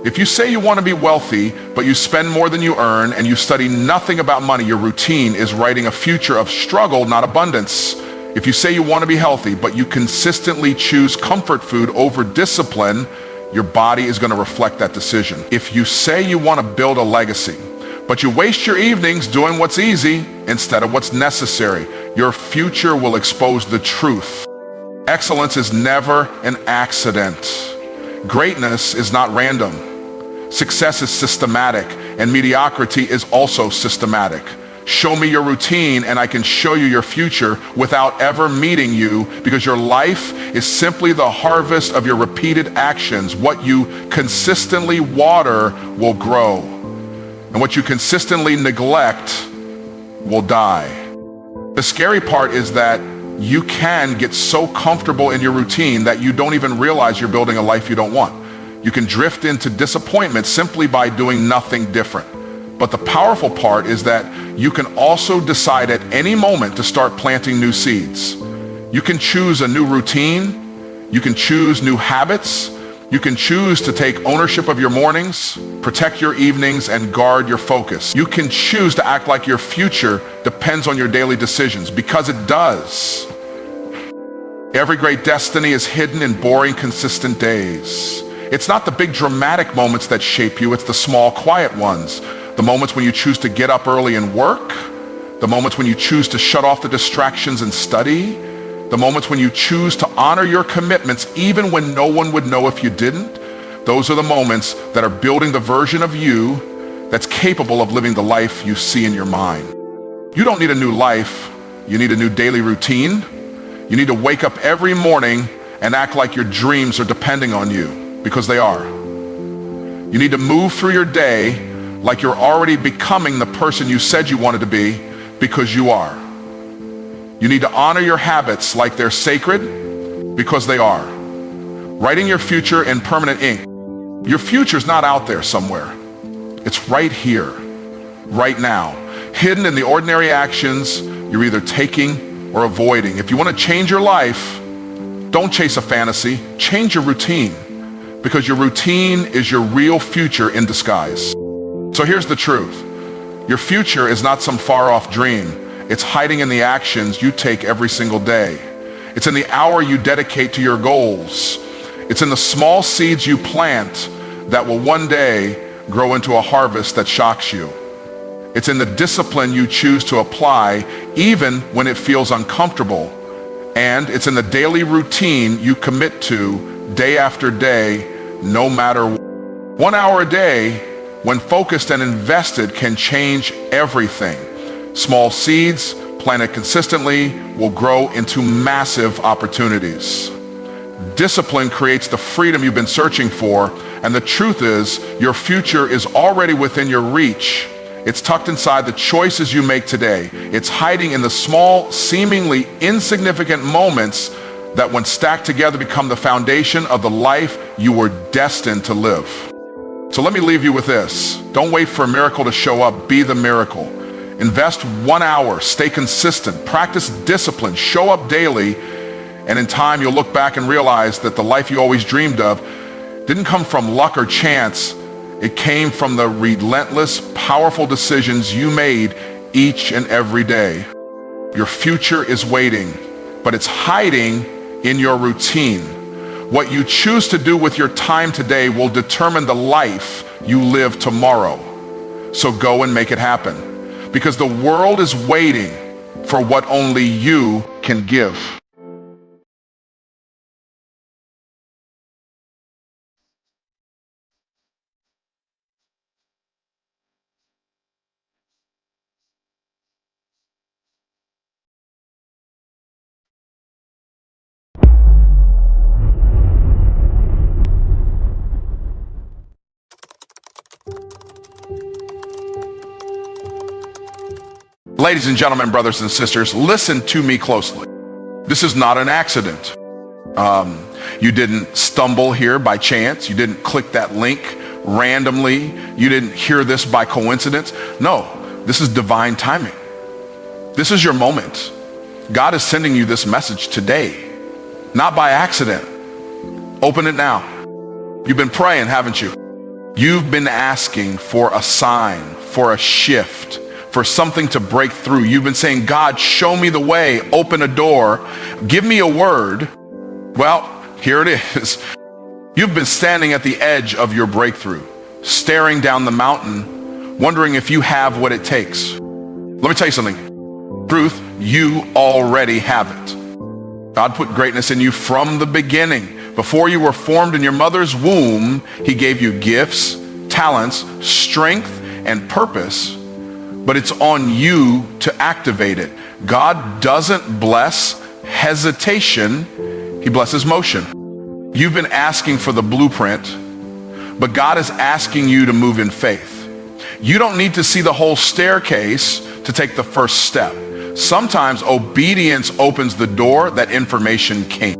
If you say you want to be wealthy, but you spend more than you earn and you study nothing about money, your routine is writing a future of struggle, not abundance. If you say you want to be healthy, but you consistently choose comfort food over discipline, your body is going to reflect that decision. If you say you want to build a legacy, but you waste your evenings doing what's easy instead of what's necessary, your future will expose the truth. Excellence is never an accident. Greatness is not random. Success is systematic, and mediocrity is also systematic. Show me your routine and I can show you your future without ever meeting you, because your life is simply the harvest of your repeated actions. What you consistently water will grow, and what you consistently neglect will die. The scary part is that you can get so comfortable in your routine that you don't even realize you're building a life you don't want. You can drift into disappointment simply by doing nothing different. But the powerful part is that you can also decide at any moment to start planting new seeds. You can choose a new routine. You can choose new habits. You can choose to take ownership of your mornings, protect your evenings, and guard your focus. You can choose to act like your future depends on your daily decisions, because it does. Every great destiny is hidden in boring, consistent days. It's not the big dramatic moments that shape you, it's the small, quiet ones. The moments when you choose to get up early and work, the moments when you choose to shut off the distractions and study, the moments when you choose to honor your commitments even when no one would know if you didn't. Those are the moments that are building the version of you that's capable of living the life you see in your mind. You don't need a new life, you need a new daily routine. You need to wake up every morning and act like your dreams are depending on you, because they are. You need to move through your day like you're already becoming the person you said you wanted to be, because you are. You need to honor your habits like they're sacred, because they are. Writing your future in permanent ink. Your future's not out there somewhere. It's right here, right now. Hidden in the ordinary actions you're either taking or avoiding. If you want to change your life, don't chase a fantasy, change your routine, because your routine is your real future in disguise. So here's the truth. Your future is not some far-off dream. It's hiding in the actions you take every single day. It's in the hour you dedicate to your goals. It's in the small seeds you plant that will one day grow into a harvest that shocks you. It's in the discipline you choose to apply even when it feels uncomfortable. And it's in the daily routine you commit to day after day, no matter what. 1 hour a day, when focused and invested, can change everything. Small seeds planted consistently will grow into massive opportunities. Discipline creates the freedom you've been searching for, and the truth is, your future is already within your reach. It's tucked inside the choices you make today. It's hiding in the small, seemingly insignificant moments that, when stacked together, become the foundation of the life you were destined to live. So let me leave you with this. Don't wait for a miracle to show up. Be the miracle. Invest 1 hour, stay consistent, practice discipline, show up daily, and in time you'll look back and realize that the life you always dreamed of didn't come from luck or chance. It came from the relentless, powerful decisions you made each and every day. Your future is waiting, but it's hiding in your routine. What you choose to do with your time today will determine the life you live tomorrow. So go and make it happen, because the world is waiting for what only you can give. Ladies and gentlemen, brothers and sisters, listen to me closely. This is not an accident. You didn't stumble here by chance. You didn't click that link randomly. You didn't hear this by coincidence. No, this is divine timing. This is your moment. God is sending you this message today, not by accident. Open it now. You've been praying, haven't you? You've been asking for a sign, for a shift, for something to break through. You've been saying, God, show me the way, open a door, give me a word. Well, here it is. You've been standing at the edge of your breakthrough, staring down the mountain, wondering if you have what it takes. Let me tell you something. Truth, you already have it. God put greatness in you from the beginning. Before you were formed in your mother's womb, he gave you gifts, talents, strength, and purpose, but it's on you to activate it. God doesn't bless hesitation, he blesses motion. You've been asking for the blueprint, but God is asking you to move in faith. You don't need to see the whole staircase to take the first step. Sometimes obedience opens the door that information can't.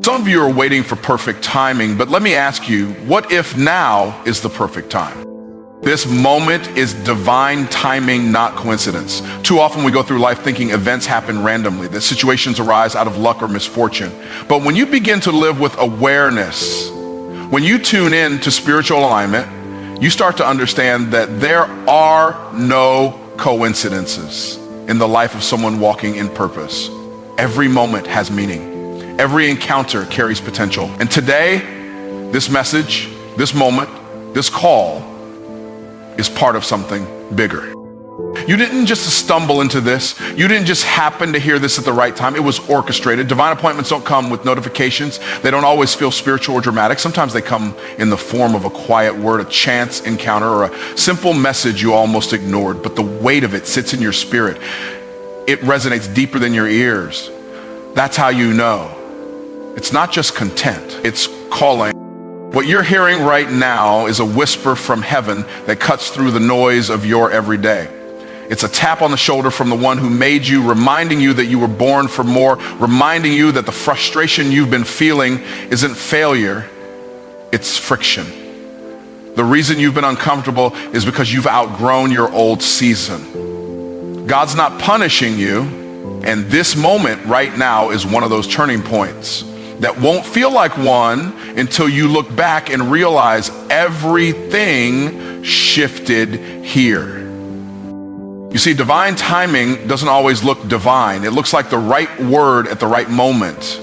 Some of you are waiting for perfect timing, but let me ask you, what if now is the perfect time? This moment is divine timing, not coincidence. Too often we go through life thinking events happen randomly, that situations arise out of luck or misfortune. But when you begin to live with awareness, when you tune in to spiritual alignment, you start to understand that there are no coincidences in the life of someone walking in purpose. Every moment has meaning. Every encounter carries potential. And today, this message, this moment, this call is part of something bigger. You didn't just stumble into this. You didn't just happen to hear this at the right time. It was orchestrated. Divine appointments don't come with notifications. They don't always feel spiritual or dramatic. Sometimes they come in the form of a quiet word, a chance encounter, or a simple message you almost ignored, but the weight of it sits in your spirit. It resonates deeper than your ears. That's how you know. It's not just content, it's calling. What you're hearing right now is a whisper from heaven that cuts through the noise of your everyday. It's a tap on the shoulder from the one who made you, reminding you that you were born for more, reminding you that the frustration you've been feeling isn't failure, it's friction. The reason you've been uncomfortable is because you've outgrown your old season. God's not punishing you, and this moment right now is one of those turning points that won't feel like one until you look back and realize everything shifted here. You see, divine timing doesn't always look divine. It looks like the right word at the right moment.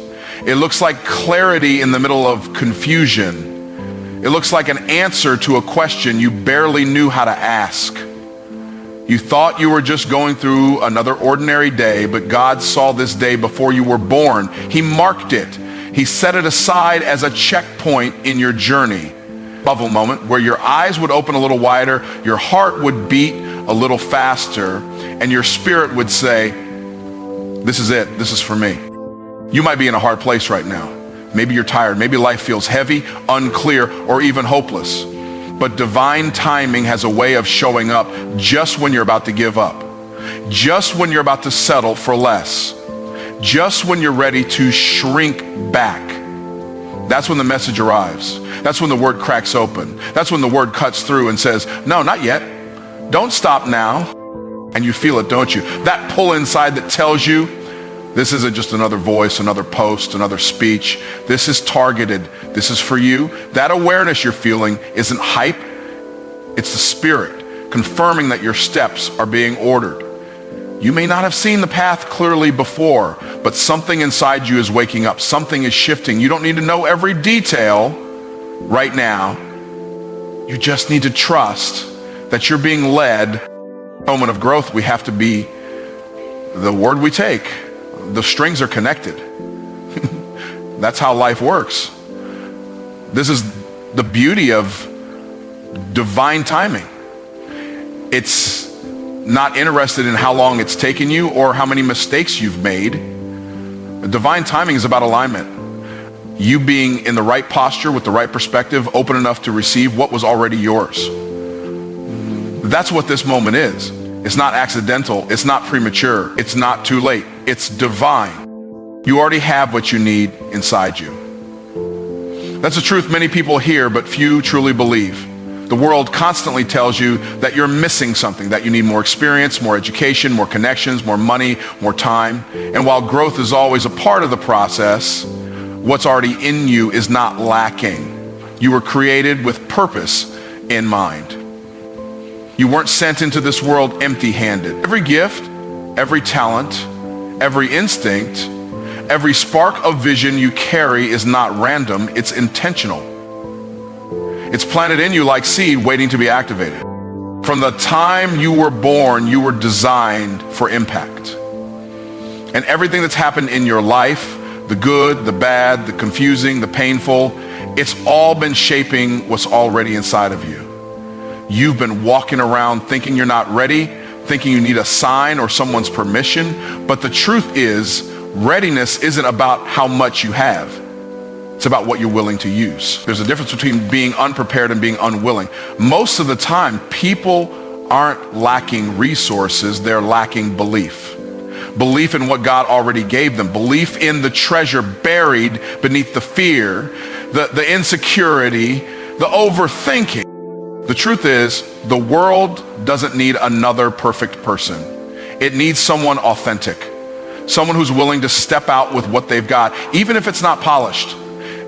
It looks like clarity in the middle of confusion. It looks like an answer to a question you barely knew how to ask. You thought you were just going through another ordinary day, but God saw this day before you were born. He marked it. He set it aside as a checkpoint in your journey. Bubble moment where your eyes would open a little wider, your heart would beat a little faster, and your spirit would say, this is it, this is for me. You might be in a hard place right now. Maybe you're tired, maybe life feels heavy, unclear, or even hopeless. But divine timing has a way of showing up just when you're about to give up, just when you're about to settle for less, just when you're ready to shrink back. That's when the message arrives. That's when the word cracks open. That's when the word cuts through and says, no, not yet. Don't stop now. And you feel it, don't you? That pull inside that tells you this isn't just another voice, another post, another speech. This is targeted. This is for you. That awareness you're feeling isn't hype. It's the Spirit confirming that your steps are being ordered. You may not have seen the path clearly before, but something inside you is waking up. Something is shifting. You don't need to know every detail right now. You just need to trust that you're being led. Moment of growth, we have to be the word we take. The strings are connected. That's how life works. This is the beauty of divine timing. It's not interested in how long it's taken you or how many mistakes you've made. Divine timing is about alignment. You being in the right posture with the right perspective, open enough to receive what was already yours. That's what this moment is. It's not accidental. It's not premature. It's not too late. It's divine. You already have what you need inside you. That's a truth many people hear, but few truly believe. The world constantly tells you that you're missing something, that you need more experience, more education, more connections, more money, more time. And while growth is always a part of the process, what's already in you is not lacking. You were created with purpose in mind. You weren't sent into this world empty-handed. Every gift, every talent, every instinct, every spark of vision you carry is not random, it's intentional. It's planted in you like seed waiting to be activated. From the time you were born, you were designed for impact. And everything that's happened in your life, the good, the bad, the confusing, the painful, it's all been shaping what's already inside of you. You've been walking around thinking you're not ready, thinking you need a sign or someone's permission. But the truth is, readiness isn't about how much you have. It's about what you're willing to use. There's a difference between being unprepared and being unwilling. Most of the time, people aren't lacking resources, they're lacking belief. Belief in what God already gave them. Belief in the treasure buried beneath the fear, the insecurity, the overthinking. The truth is, the world doesn't need another perfect person. It needs someone authentic. Someone who's willing to step out with what they've got, even if it's not polished,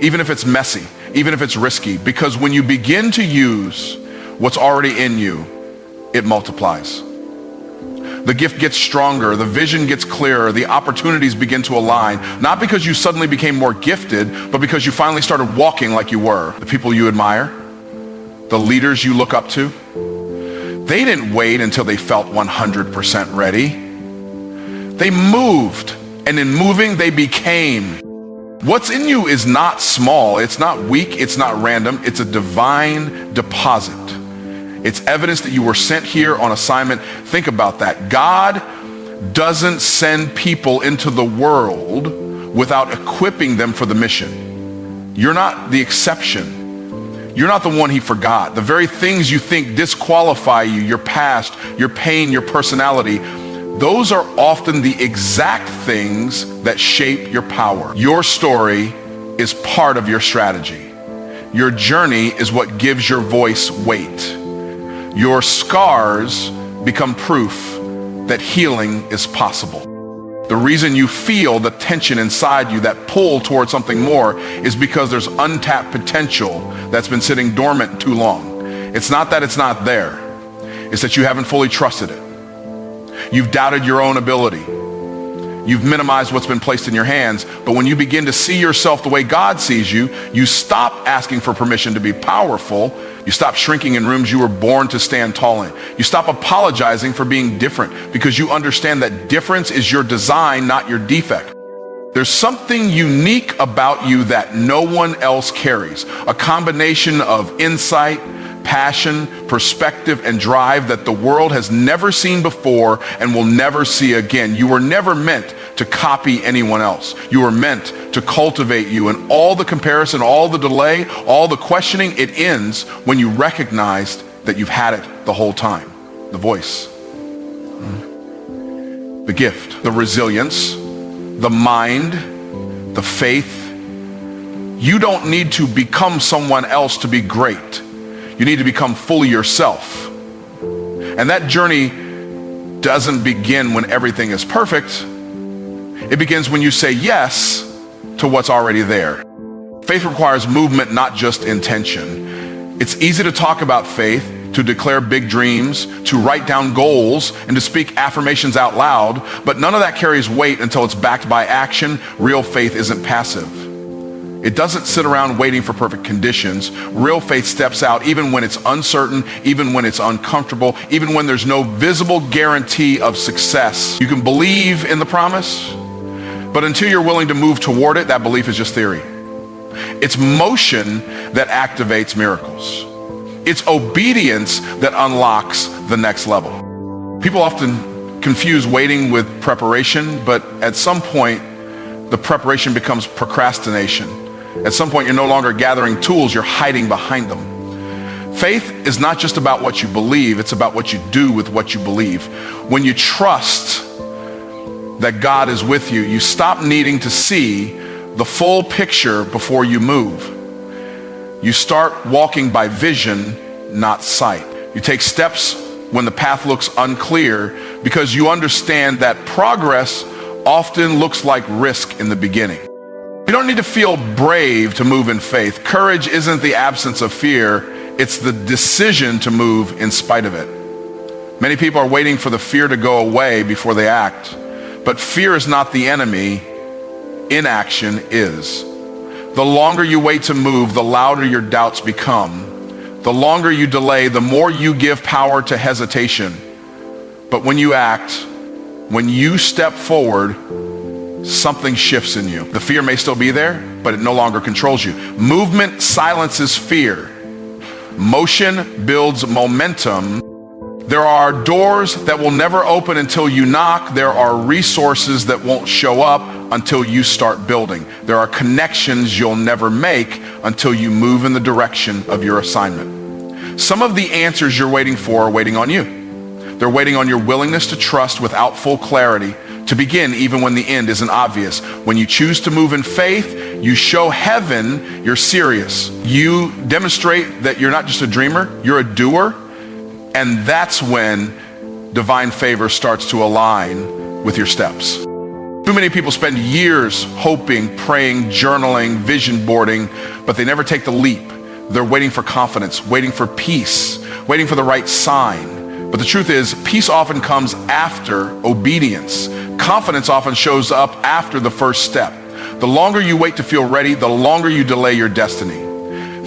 even if it's messy, even if it's risky. Because when you begin to use what's already in you, it multiplies. The gift gets stronger, the vision gets clearer, the opportunities begin to align, not because you suddenly became more gifted, but because you finally started walking like you were. The people you admire, the leaders you look up to, they didn't wait until they felt 100% ready. They moved, and in moving, they became. What's in you is not small, it's not weak, it's not random, it's a divine deposit. It's evidence that you were sent here on assignment. Think about that. God doesn't send people into the world without equipping them for the mission. You're not the exception. You're not the one he forgot. The very things you think disqualify you, your past, your pain, your personality, those are often the exact things that shape your power. Your story is part of your strategy. Your journey is what gives your voice weight. Your scars become proof that healing is possible. The reason you feel the tension inside you, that pull towards something more, is because there's untapped potential that's been sitting dormant too long. It's not that it's not there. It's that you haven't fully trusted it. You've doubted your own ability. You've minimized what's been placed in your hands. But when you begin to see yourself the way God sees you, you stop asking for permission to be powerful. You stop shrinking in rooms you were born to stand tall in. You stop apologizing for being different because you understand that difference is your design, not your defect. There's something unique about you that no one else carries. A combination of insight, passion, perspective, and drive that the world has never seen before and will never see again. You were never meant to copy anyone else. You were meant to cultivate you, and all the comparison, all the delay, all the questioning, it ends when you recognize that you've had it the whole time. The voice, the gift, the resilience, the mind, the faith. You don't need to become someone else to be great. You need to become fully yourself. And that journey doesn't begin when everything is perfect. It begins when you say yes to what's already there. Faith requires movement, not just intention. It's easy to talk about faith, to declare big dreams, to write down goals, and to speak affirmations out loud, but none of that carries weight until it's backed by action. Real faith isn't passive. It doesn't sit around waiting for perfect conditions. Real faith steps out even when it's uncertain, even when it's uncomfortable, even when there's no visible guarantee of success. You can believe in the promise, but until you're willing to move toward it, that belief is just theory. It's motion that activates miracles. It's obedience that unlocks the next level. People often confuse waiting with preparation, but at some point, the preparation becomes procrastination. At some point, you're no longer gathering tools, you're hiding behind them. Faith is not just about what you believe, it's about what you do with what you believe. When you trust that God is with you, you stop needing to see the full picture before you move. You start walking by vision not sight. You take steps when the path looks unclear because you understand that progress often looks like risk in the beginning. You don't need to feel brave to move in faith. Courage isn't the absence of fear, it's the decision to move in spite of it. Many people are waiting for the fear to go away before they act. But fear is not the enemy, inaction is. The longer you wait to move, the louder your doubts become. The longer you delay, the more you give power to hesitation. But when you act, when you step forward, something shifts in you. The fear may still be there, but it no longer controls you. Movement silences fear. Motion builds momentum. There are doors that will never open until you knock. There are resources that won't show up until you start building. There are connections you'll never make until you move in the direction of your assignment. Some of the answers you're waiting for are waiting on you. They're waiting on your willingness to trust without full clarity, to begin even when the end isn't obvious. When you choose to move in faith, you show heaven you're serious. You demonstrate that you're not just a dreamer, you're a doer. And that's when divine favor starts to align with your steps. Too many people spend years hoping, praying, journaling, vision boarding, but they never take the leap. They're waiting for confidence, waiting for peace, waiting for the right sign. But the truth is, peace often comes after obedience. Confidence often shows up after the first step. The longer you wait to feel ready, the longer you delay your destiny.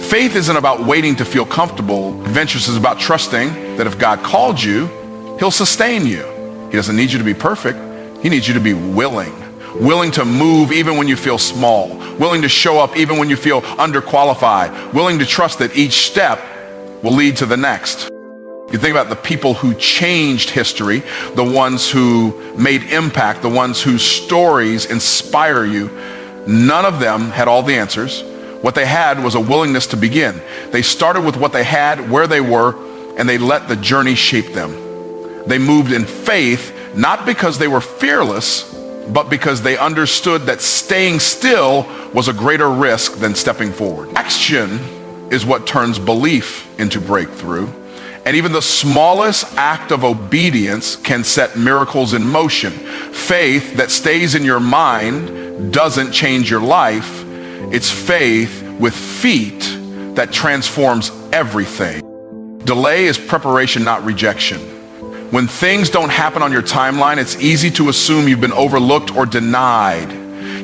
Faith isn't about waiting to feel comfortable. Adventurous is about trusting that if God called you, he'll sustain you. He doesn't need you to be perfect. He needs you to be willing to move even when you feel small, willing to show up even when you feel underqualified, willing to trust that each step will lead to the next. You think about the people who changed history, the ones who made impact, the ones whose stories inspire you. None of them had all the answers. What they had was a willingness to begin. They started with what they had, where they were, and they let the journey shape them. They moved in faith, not because they were fearless, but because they understood that staying still was a greater risk than stepping forward. Action is what turns belief into breakthrough. And even the smallest act of obedience can set miracles in motion. Faith that stays in your mind doesn't change your life. It's faith with feet that transforms everything. Delay is preparation, not rejection. When things don't happen on your timeline, it's easy to assume you've been overlooked or denied.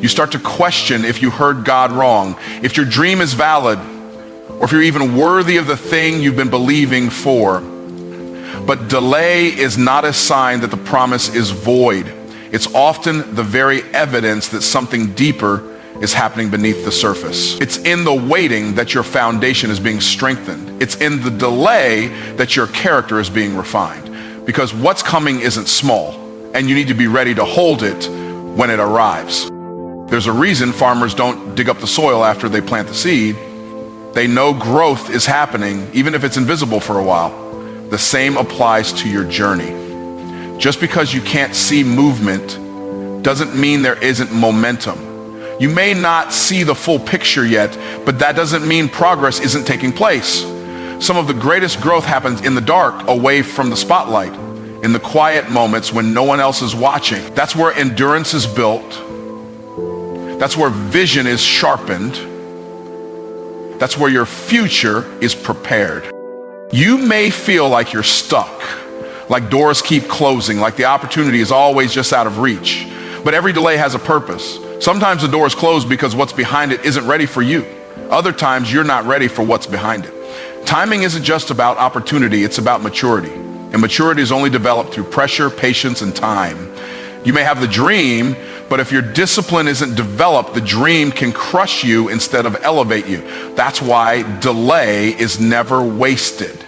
You start to question if you heard God wrong, if your dream is valid, or if you're even worthy of the thing you've been believing for. But delay is not a sign that the promise is void. It's often the very evidence that something deeper is happening beneath the surface. It's in the waiting that your foundation is being strengthened. It's in the delay that your character is being refined. Because what's coming isn't small, and you need to be ready to hold it when it arrives. There's a reason farmers don't dig up the soil after they plant the seed. They know growth is happening, even if it's invisible for a while. The same applies to your journey. Just because you can't see movement doesn't mean there isn't momentum. You may not see the full picture yet, but that doesn't mean progress isn't taking place. Some of the greatest growth happens in the dark, away from the spotlight, in the quiet moments when no one else is watching. That's where endurance is built. That's where vision is sharpened. That's where your future is prepared. You may feel like you're stuck, like doors keep closing, like the opportunity is always just out of reach. But every delay has a purpose. Sometimes the door is closed because what's behind it isn't ready for you. Other times you're not ready for what's behind it. Timing isn't just about opportunity, it's about maturity. And maturity is only developed through pressure, patience, and time. You may have the dream, but if your discipline isn't developed, the dream can crush you instead of elevate you. That's why delay is never wasted.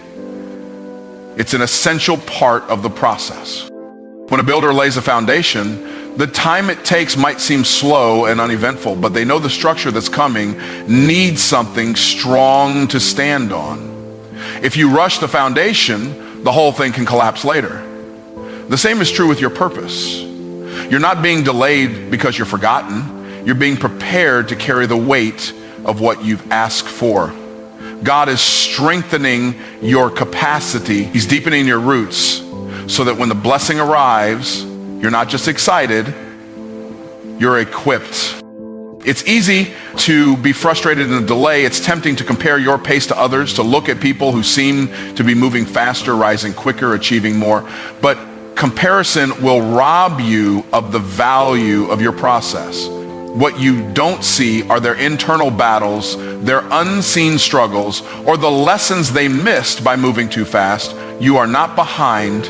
It's an essential part of the process. When a builder lays a foundation, the time it takes might seem slow and uneventful, but they know the structure that's coming needs something strong to stand on. If you rush the foundation, the whole thing can collapse later. The same is true with your purpose. You're not being delayed because you're forgotten. You're being prepared to carry the weight of what you've asked for. God is strengthening your capacity. He's deepening your roots so that when the blessing arrives, you're not just excited, you're equipped. It's easy to be frustrated in the delay. It's tempting to compare your pace to others, to look at people who seem to be moving faster, rising quicker, achieving more. But comparison will rob you of the value of your process. What you don't see are their internal battles, their unseen struggles, or the lessons they missed by moving too fast. You are not behind.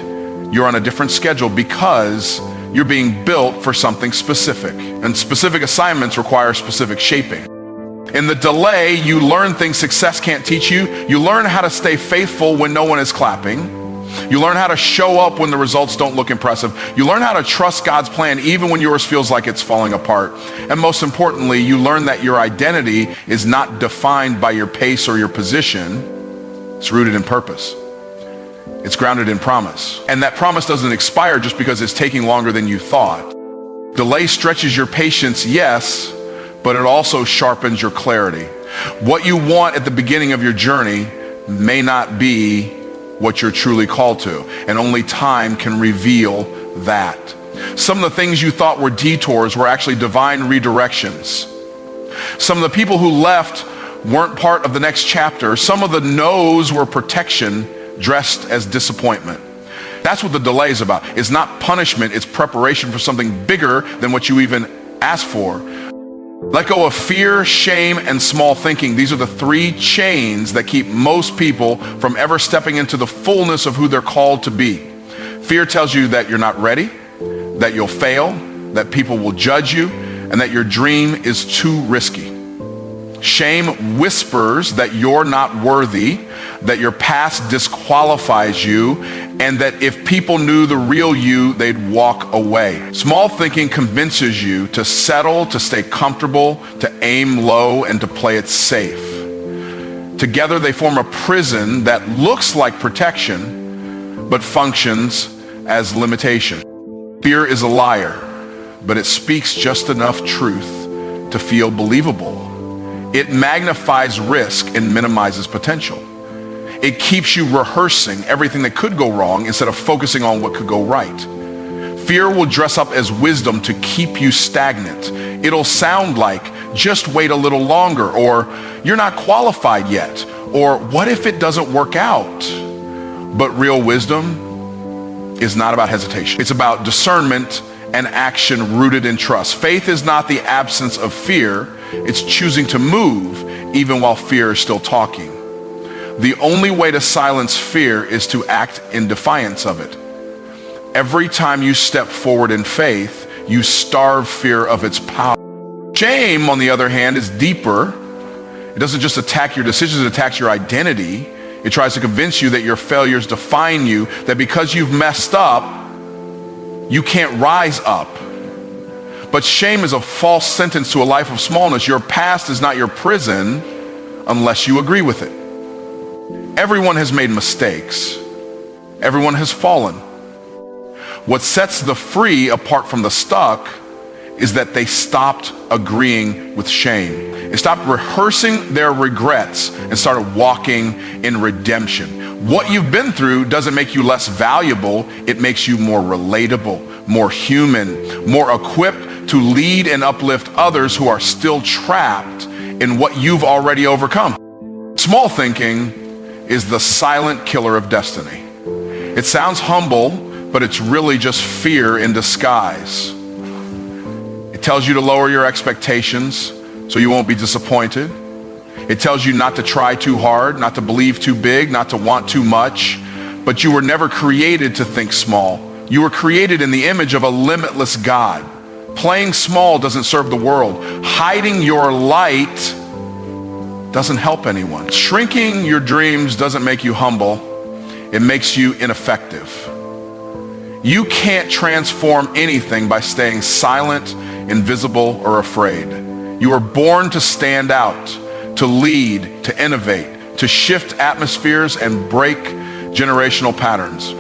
You're on a different schedule because you're being built for something specific. And specific assignments require specific shaping. In the delay, you learn things success can't teach you. You learn how to stay faithful when no one is clapping. You learn how to show up when the results don't look impressive. You learn how to trust God's plan even when yours feels like it's falling apart. And most importantly, you learn that your identity is not defined by your pace or your position. It's rooted in purpose. It's grounded in promise. And that promise doesn't expire just because it's taking longer than you thought. Delay stretches your patience, yes, but it also sharpens your clarity. What you want at the beginning of your journey may not be what you're truly called to, and only time can reveal that. Some of the things you thought were detours were actually divine redirections. Some of the people who left weren't part of the next chapter. Some of the no's were protection dressed as disappointment. That's what the delay is about. It's not punishment, it's preparation for something bigger than what you even asked for. Let go of fear, shame, and small thinking. These are the three chains that keep most people from ever stepping into the fullness of who they're called to be. Fear tells you that you're not ready, that you'll fail, that people will judge you, and that your dream is too risky. Shame whispers that you're not worthy, that your past disqualifies you, and that if people knew the real you, they'd walk away. Small thinking convinces you to settle, to stay comfortable, to aim low, and to play it safe. Together they form a prison that looks like protection, but functions as limitation. Fear is a liar, but it speaks just enough truth to feel believable. It magnifies risk and minimizes potential. It keeps you rehearsing everything that could go wrong instead of focusing on what could go right. Fear will dress up as wisdom to keep you stagnant. It'll sound like, just wait a little longer, or you're not qualified yet, or what if it doesn't work out? But real wisdom is not about hesitation. It's about discernment and action rooted in trust. Faith is not the absence of fear. It's choosing to move even while fear is still talking. The only way to silence fear is to act in defiance of it. Every time you step forward in faith, you starve fear of its power. Shame, on the other hand, is deeper. It doesn't just attack your decisions, it attacks your identity. It tries to convince you that your failures define you, that because you've messed up, you can't rise up. But shame is a false sentence to a life of smallness. Your past is not your prison unless you agree with it. Everyone has made mistakes. Everyone has fallen. What sets the free apart from the stuck is that they stopped agreeing with shame. They stopped rehearsing their regrets and started walking in redemption. What you've been through doesn't make you less valuable. It makes you more relatable, more human, more equipped to lead and uplift others who are still trapped in what you've already overcome. Small thinking is the silent killer of destiny. It sounds humble, but it's really just fear in disguise. It tells you to lower your expectations so you won't be disappointed. It tells you not to try too hard, not to believe too big, not to want too much. But you were never created to think small. You were created in the image of a limitless God. Playing small doesn't serve the world. Hiding your light doesn't help anyone. Shrinking your dreams doesn't make you humble. It makes you ineffective. You can't transform anything by staying silent, invisible, or afraid. You were born to stand out, to lead, to innovate, to shift atmospheres and break generational patterns.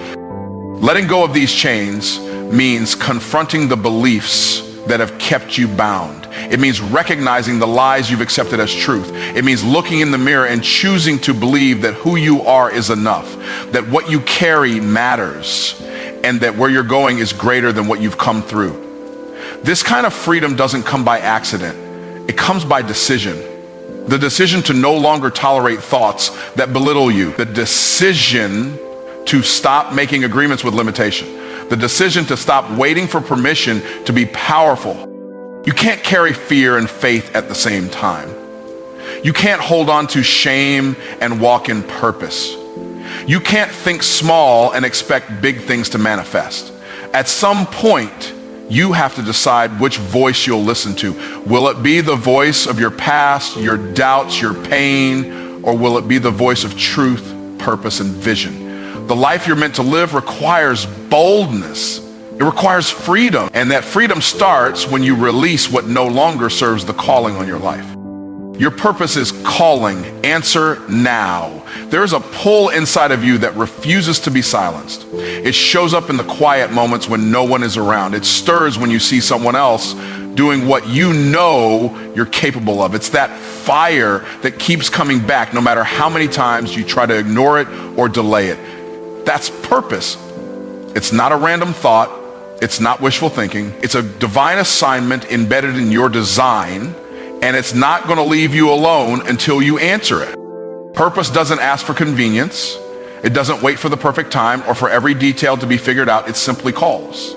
Letting go of these chains means confronting the beliefs that have kept you bound. It means recognizing the lies you've accepted as truth. It means looking in the mirror and choosing to believe that who you are is enough, that what you carry matters, and that where you're going is greater than what you've come through. This kind of freedom doesn't come by accident. It comes by decision. The decision to no longer tolerate thoughts that belittle you. The decision to stop making agreements with limitation. The decision to stop waiting for permission to be powerful. You can't carry fear and faith at the same time. You can't hold on to shame and walk in purpose. You can't think small and expect big things to manifest. At some point, you have to decide which voice you'll listen to. Will it be the voice of your past, your doubts, your pain, or will it be the voice of truth, purpose, and vision? The life you're meant to live requires boldness. It requires freedom. And that freedom starts when you release what no longer serves the calling on your life. Your purpose is calling. Answer now. There is a pull inside of you that refuses to be silenced. It shows up in the quiet moments when no one is around. It stirs when you see someone else doing what you know you're capable of. It's that fire that keeps coming back no matter how many times you try to ignore it or delay it. That's purpose. It's not a random thought. It's not wishful thinking. It's a divine assignment embedded in your design. And it's not going to leave you alone until you answer it. Purpose doesn't ask for convenience. It doesn't wait for the perfect time or for every detail to be figured out. It simply calls.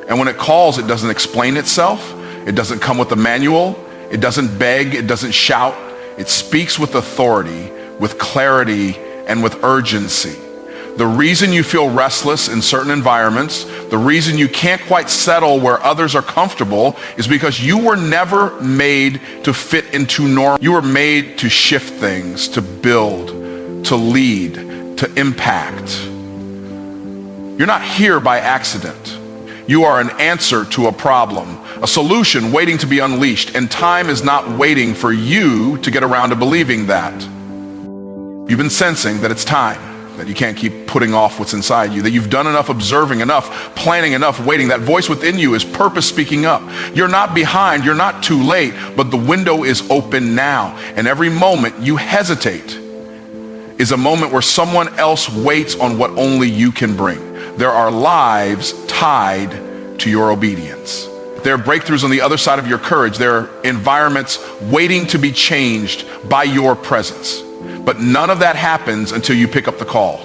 And when it calls, it doesn't explain itself. It doesn't come with a manual. It doesn't beg. It doesn't shout. It speaks with authority, with clarity, and with urgency. The reason you feel restless in certain environments, the reason you can't quite settle where others are comfortable is because you were never made to fit into norm. You were made to shift things, to build, to lead, to impact. You're not here by accident. You are an answer to a problem, a solution waiting to be unleashed, and time is not waiting for you to get around to believing that. You've been sensing that it's time. That you can't keep putting off what's inside you, that you've done enough observing, enough planning, enough waiting. That voice within you is purpose speaking up. You're not behind, you're not too late, but the window is open now. And every moment you hesitate is a moment where someone else waits on what only you can bring. There are lives tied to your obedience. There are breakthroughs on the other side of your courage. There are environments waiting to be changed by your presence. But none of that happens until you pick up the call.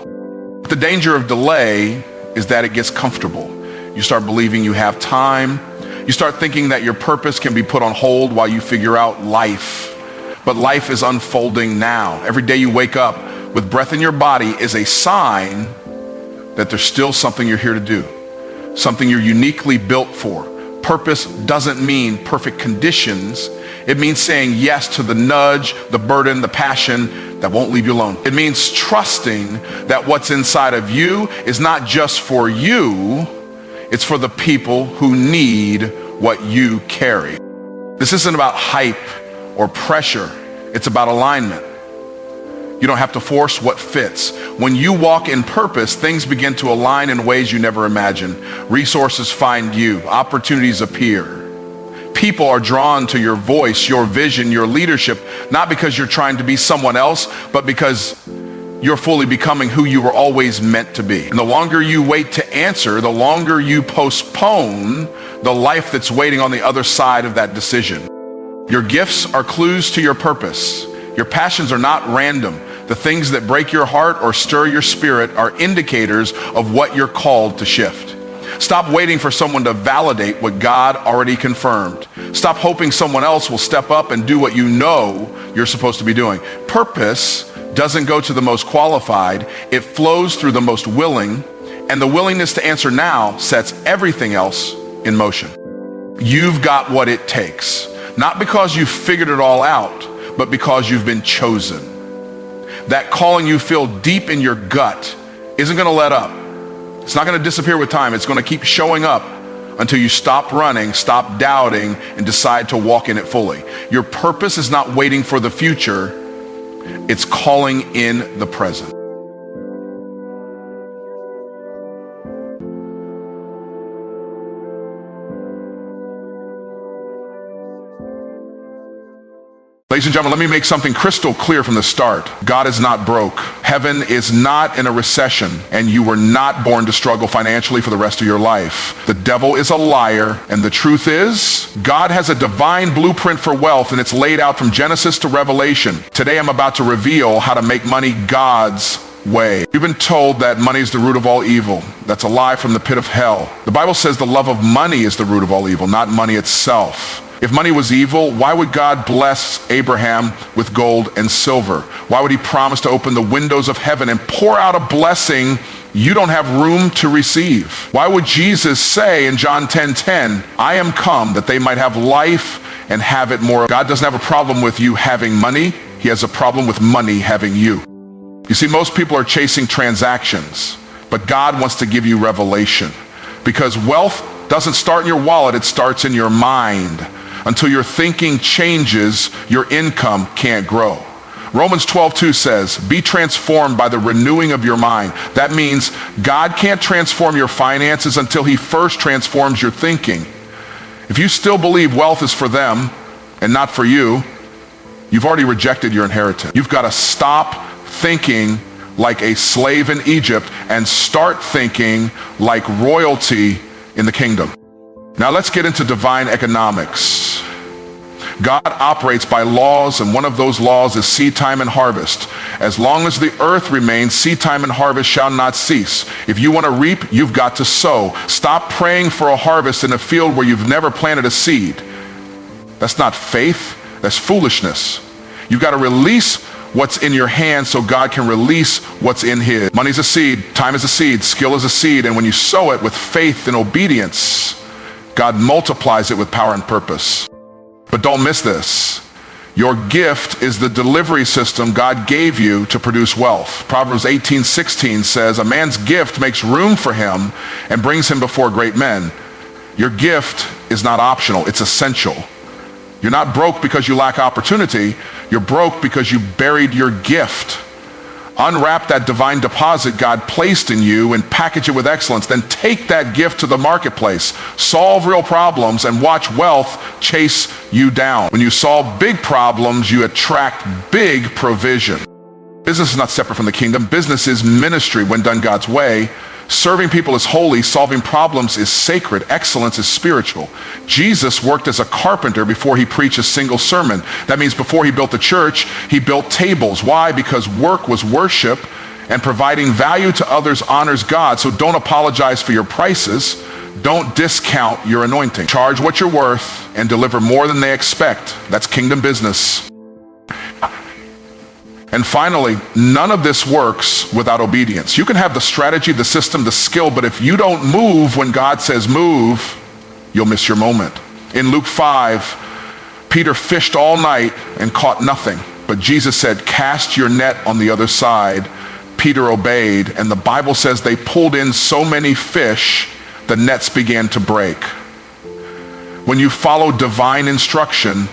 The danger of delay is that it gets comfortable. You start believing you have time. You start thinking that your purpose can be put on hold while you figure out life. But life is unfolding now. Every day you wake up with breath in your body is a sign that there's still something you're here to do, something you're uniquely built for. Purpose doesn't mean perfect conditions. It means saying yes to the nudge, the burden, the passion that won't leave you alone. It means trusting that what's inside of you is not just for you, it's for the people who need what you carry. This isn't about hype or pressure. It's about alignment. You don't have to force what fits. When you walk in purpose, things begin to align in ways you never imagined. Resources find you. Opportunities appear. People are drawn to your voice, your vision, your leadership, not because you're trying to be someone else, but because you're fully becoming who you were always meant to be. And the longer you wait to answer, the longer you postpone the life that's waiting on the other side of that decision. Your gifts are clues to your purpose. Your passions are not random. The things that break your heart or stir your spirit are indicators of what you're called to shift. Stop waiting for someone to validate what God already confirmed. Stop hoping someone else will step up and do what you know you're supposed to be doing. Purpose doesn't go to the most qualified. It flows through the most willing, and the willingness to answer now sets everything else in motion. You've got what it takes, not because you've figured it all out, but because you've been chosen. That calling you feel deep in your gut isn't going to let up. It's not going to disappear with time. It's going to keep showing up until you stop running, stop doubting, and decide to walk in it fully. Your purpose is not waiting for the future. It's calling in the present. Ladies and gentlemen, let me make something crystal clear from the start. God is not broke. Heaven is not in a recession, and you were not born to struggle financially for the rest of your life. The devil is a liar, and the truth is, God has a divine blueprint for wealth, and it's laid out from Genesis to Revelation. Today I'm about to reveal how to make money God's way. We've been told that money is the root of all evil. That's a lie from the pit of hell. The Bible says the love of money is the root of all evil, not money itself. If money was evil, why would God bless Abraham with gold and silver? Why would he promise to open the windows of heaven and pour out a blessing you don't have room to receive? Why would Jesus say in John 10:10, I am come that they might have life and have it more? God doesn't have a problem with you having money. He has a problem with money having you. You see, most people are chasing transactions, but God wants to give you revelation, because wealth doesn't start in your wallet, it starts in your mind. Until your thinking changes, your income can't grow. Romans 12:2 says, be transformed by the renewing of your mind. That means God can't transform your finances until he first transforms your thinking. If you still believe wealth is for them and not for you, you've already rejected your inheritance. You've got to stop thinking like a slave in Egypt and start thinking like royalty in the kingdom. Now let's get into divine economics. God operates by laws, and one of those laws is seed time and harvest. As long as the earth remains, seed time and harvest shall not cease. If you want to reap, you've got to sow. Stop praying for a harvest in a field where you've never planted a seed. That's not faith, that's foolishness. You've got to release what's in your hand so God can release what's in his. Money's a seed, time is a seed, skill is a seed, and when you sow it with faith and obedience, God multiplies it with power and purpose. But don't miss this. Your gift is the delivery system God gave you to produce wealth. Proverbs 18:16 says, a man's gift makes room for him and brings him before great men. Your gift is not optional, it's essential. You're not broke because you lack opportunity. You're broke because you buried your gift. Unwrap that divine deposit God placed in you and package it with excellence. Then take that gift to the marketplace. Solve real problems and watch wealth chase you down. When you solve big problems, you attract big provision. Business is not separate from the kingdom. Business is ministry when done God's way. Serving people is holy. Solving problems is sacred. Excellence is spiritual. Jesus worked as a carpenter before he preached a single sermon. That means before he built the church, he built tables. Why? Because work was worship, and providing value to others honors God. So don't apologize for your prices. Don't discount your anointing. Charge what you're worth and deliver more than they expect. That's kingdom business. And finally, none of this works without obedience. You can have the strategy, the system, the skill, but if you don't move when God says move, you'll miss your moment. In Luke 5, Peter fished all night and caught nothing. But Jesus said, cast your net on the other side. Peter obeyed, and the Bible says they pulled in so many fish, the nets began to break. When you follow divine instruction,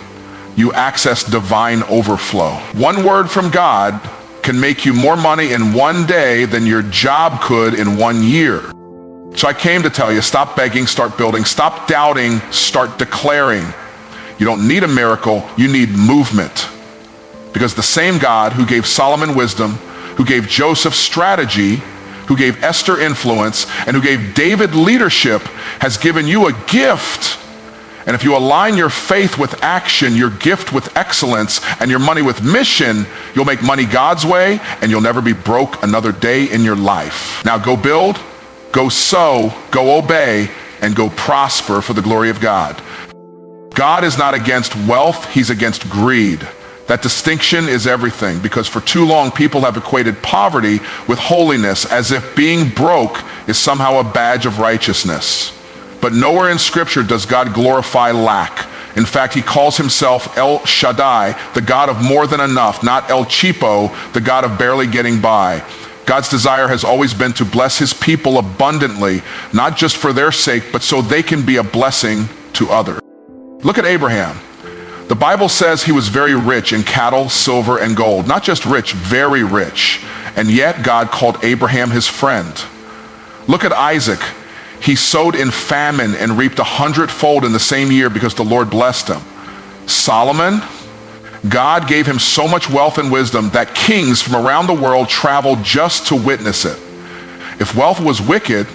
you access divine overflow. One word from God can make you more money in one day than your job could in 1 year. So I came to tell you, stop begging, start building. Stop doubting, start declaring. You don't need a miracle, you need movement. Because the same God who gave Solomon wisdom, who gave Joseph strategy, who gave Esther influence, and who gave David leadership, has given you a gift. And if you align your faith with action, your gift with excellence, and your money with mission, you'll make money God's way, and you'll never be broke another day in your life. Now go build, go sow, go obey, and go prosper for the glory of God. God is not against wealth, he's against greed. That distinction is everything, because for too long people have equated poverty with holiness, as if being broke is somehow a badge of righteousness. But nowhere in Scripture does God glorify lack. In fact, he calls himself El Shaddai, the God of more than enough, not El Cheapo, the God of barely getting by. God's desire has always been to bless his people abundantly, not just for their sake, but so they can be a blessing to others. Look at Abraham. The Bible says he was very rich in cattle, silver, and gold. Not just rich, very rich. And yet God called Abraham his friend. Look at Isaac. He sowed in famine and reaped 100-fold in the same year because the Lord blessed him. Solomon, God gave him so much wealth and wisdom that kings from around the world traveled just to witness it. If wealth was wicked,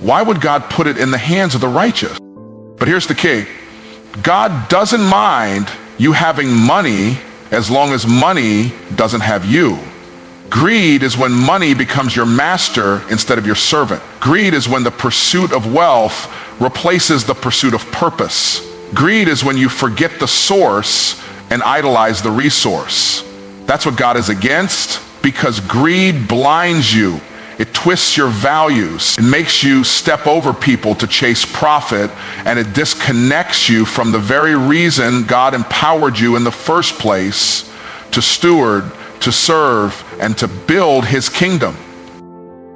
why would God put it in the hands of the righteous? But here's the key. God doesn't mind you having money as long as money doesn't have you. Greed is when money becomes your master instead of your servant. Greed is when the pursuit of wealth replaces the pursuit of purpose. Greed is when you forget the source and idolize the resource. That's what God is against, because greed blinds you. It twists your values. It makes you step over people to chase profit, and it disconnects you from the very reason God empowered you in the first place to steward, to serve, and to build his kingdom.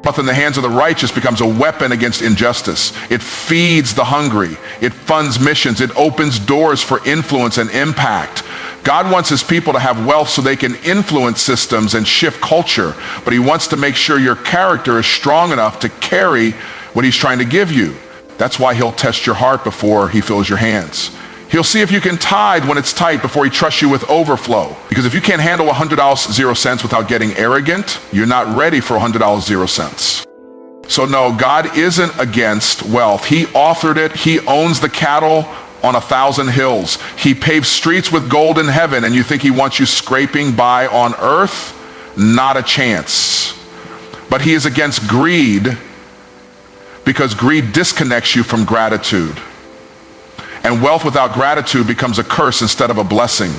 Wealth in the hands of the righteous becomes a weapon against injustice. It feeds the hungry. It funds missions. It opens doors for influence and impact. God wants his people to have wealth so they can influence systems and shift culture, but he wants to make sure your character is strong enough to carry what he's trying to give you. That's why he'll test your heart before he fills your hands. He'll see if you can tithe when it's tight before he trusts you with overflow. Because if you can't handle $100 0 cents without getting arrogant, you're not ready for $100 0 cents. So no, God isn't against wealth. He authored it. He owns the cattle on 1,000 hills. He paved streets with gold in heaven, and you think he wants you scraping by on earth? Not a chance. But he is against greed, because greed disconnects you from gratitude. And wealth without gratitude becomes a curse instead of a blessing.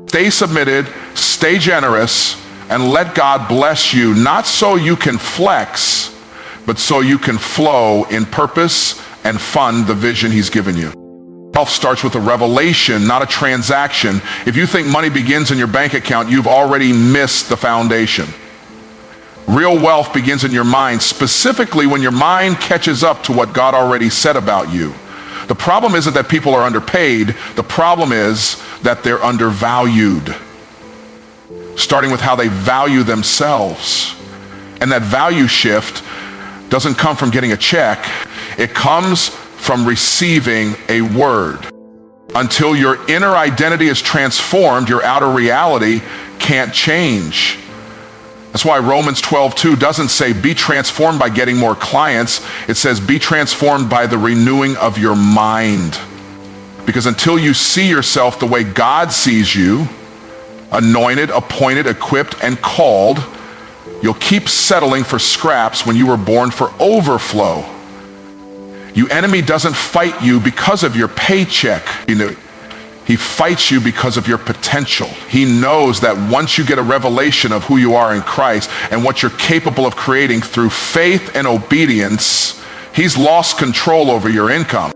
Stay submitted, stay generous, and let God bless you, not so you can flex, but so you can flow in purpose and fund the vision he's given you. Wealth starts with a revelation, not a transaction. If you think money begins in your bank account, you've already missed the foundation. Real wealth begins in your mind, specifically when your mind catches up to what God already said about you. The problem isn't that people are underpaid. The problem is that they're undervalued, starting with how they value themselves. And that value shift doesn't come from getting a check. It comes from receiving a word. Until your inner identity is transformed, your outer reality can't change. That's why Romans 12:2 doesn't say be transformed by getting more clients. It says be transformed by the renewing of your mind. Because until you see yourself the way God sees you, anointed, appointed, equipped, and called, you'll keep settling for scraps when you were born for overflow. Your enemy doesn't fight you because of your paycheck. He fights you because of your potential. He knows that once you get a revelation of who you are in Christ and what you're capable of creating through faith and obedience, he's lost control over your income.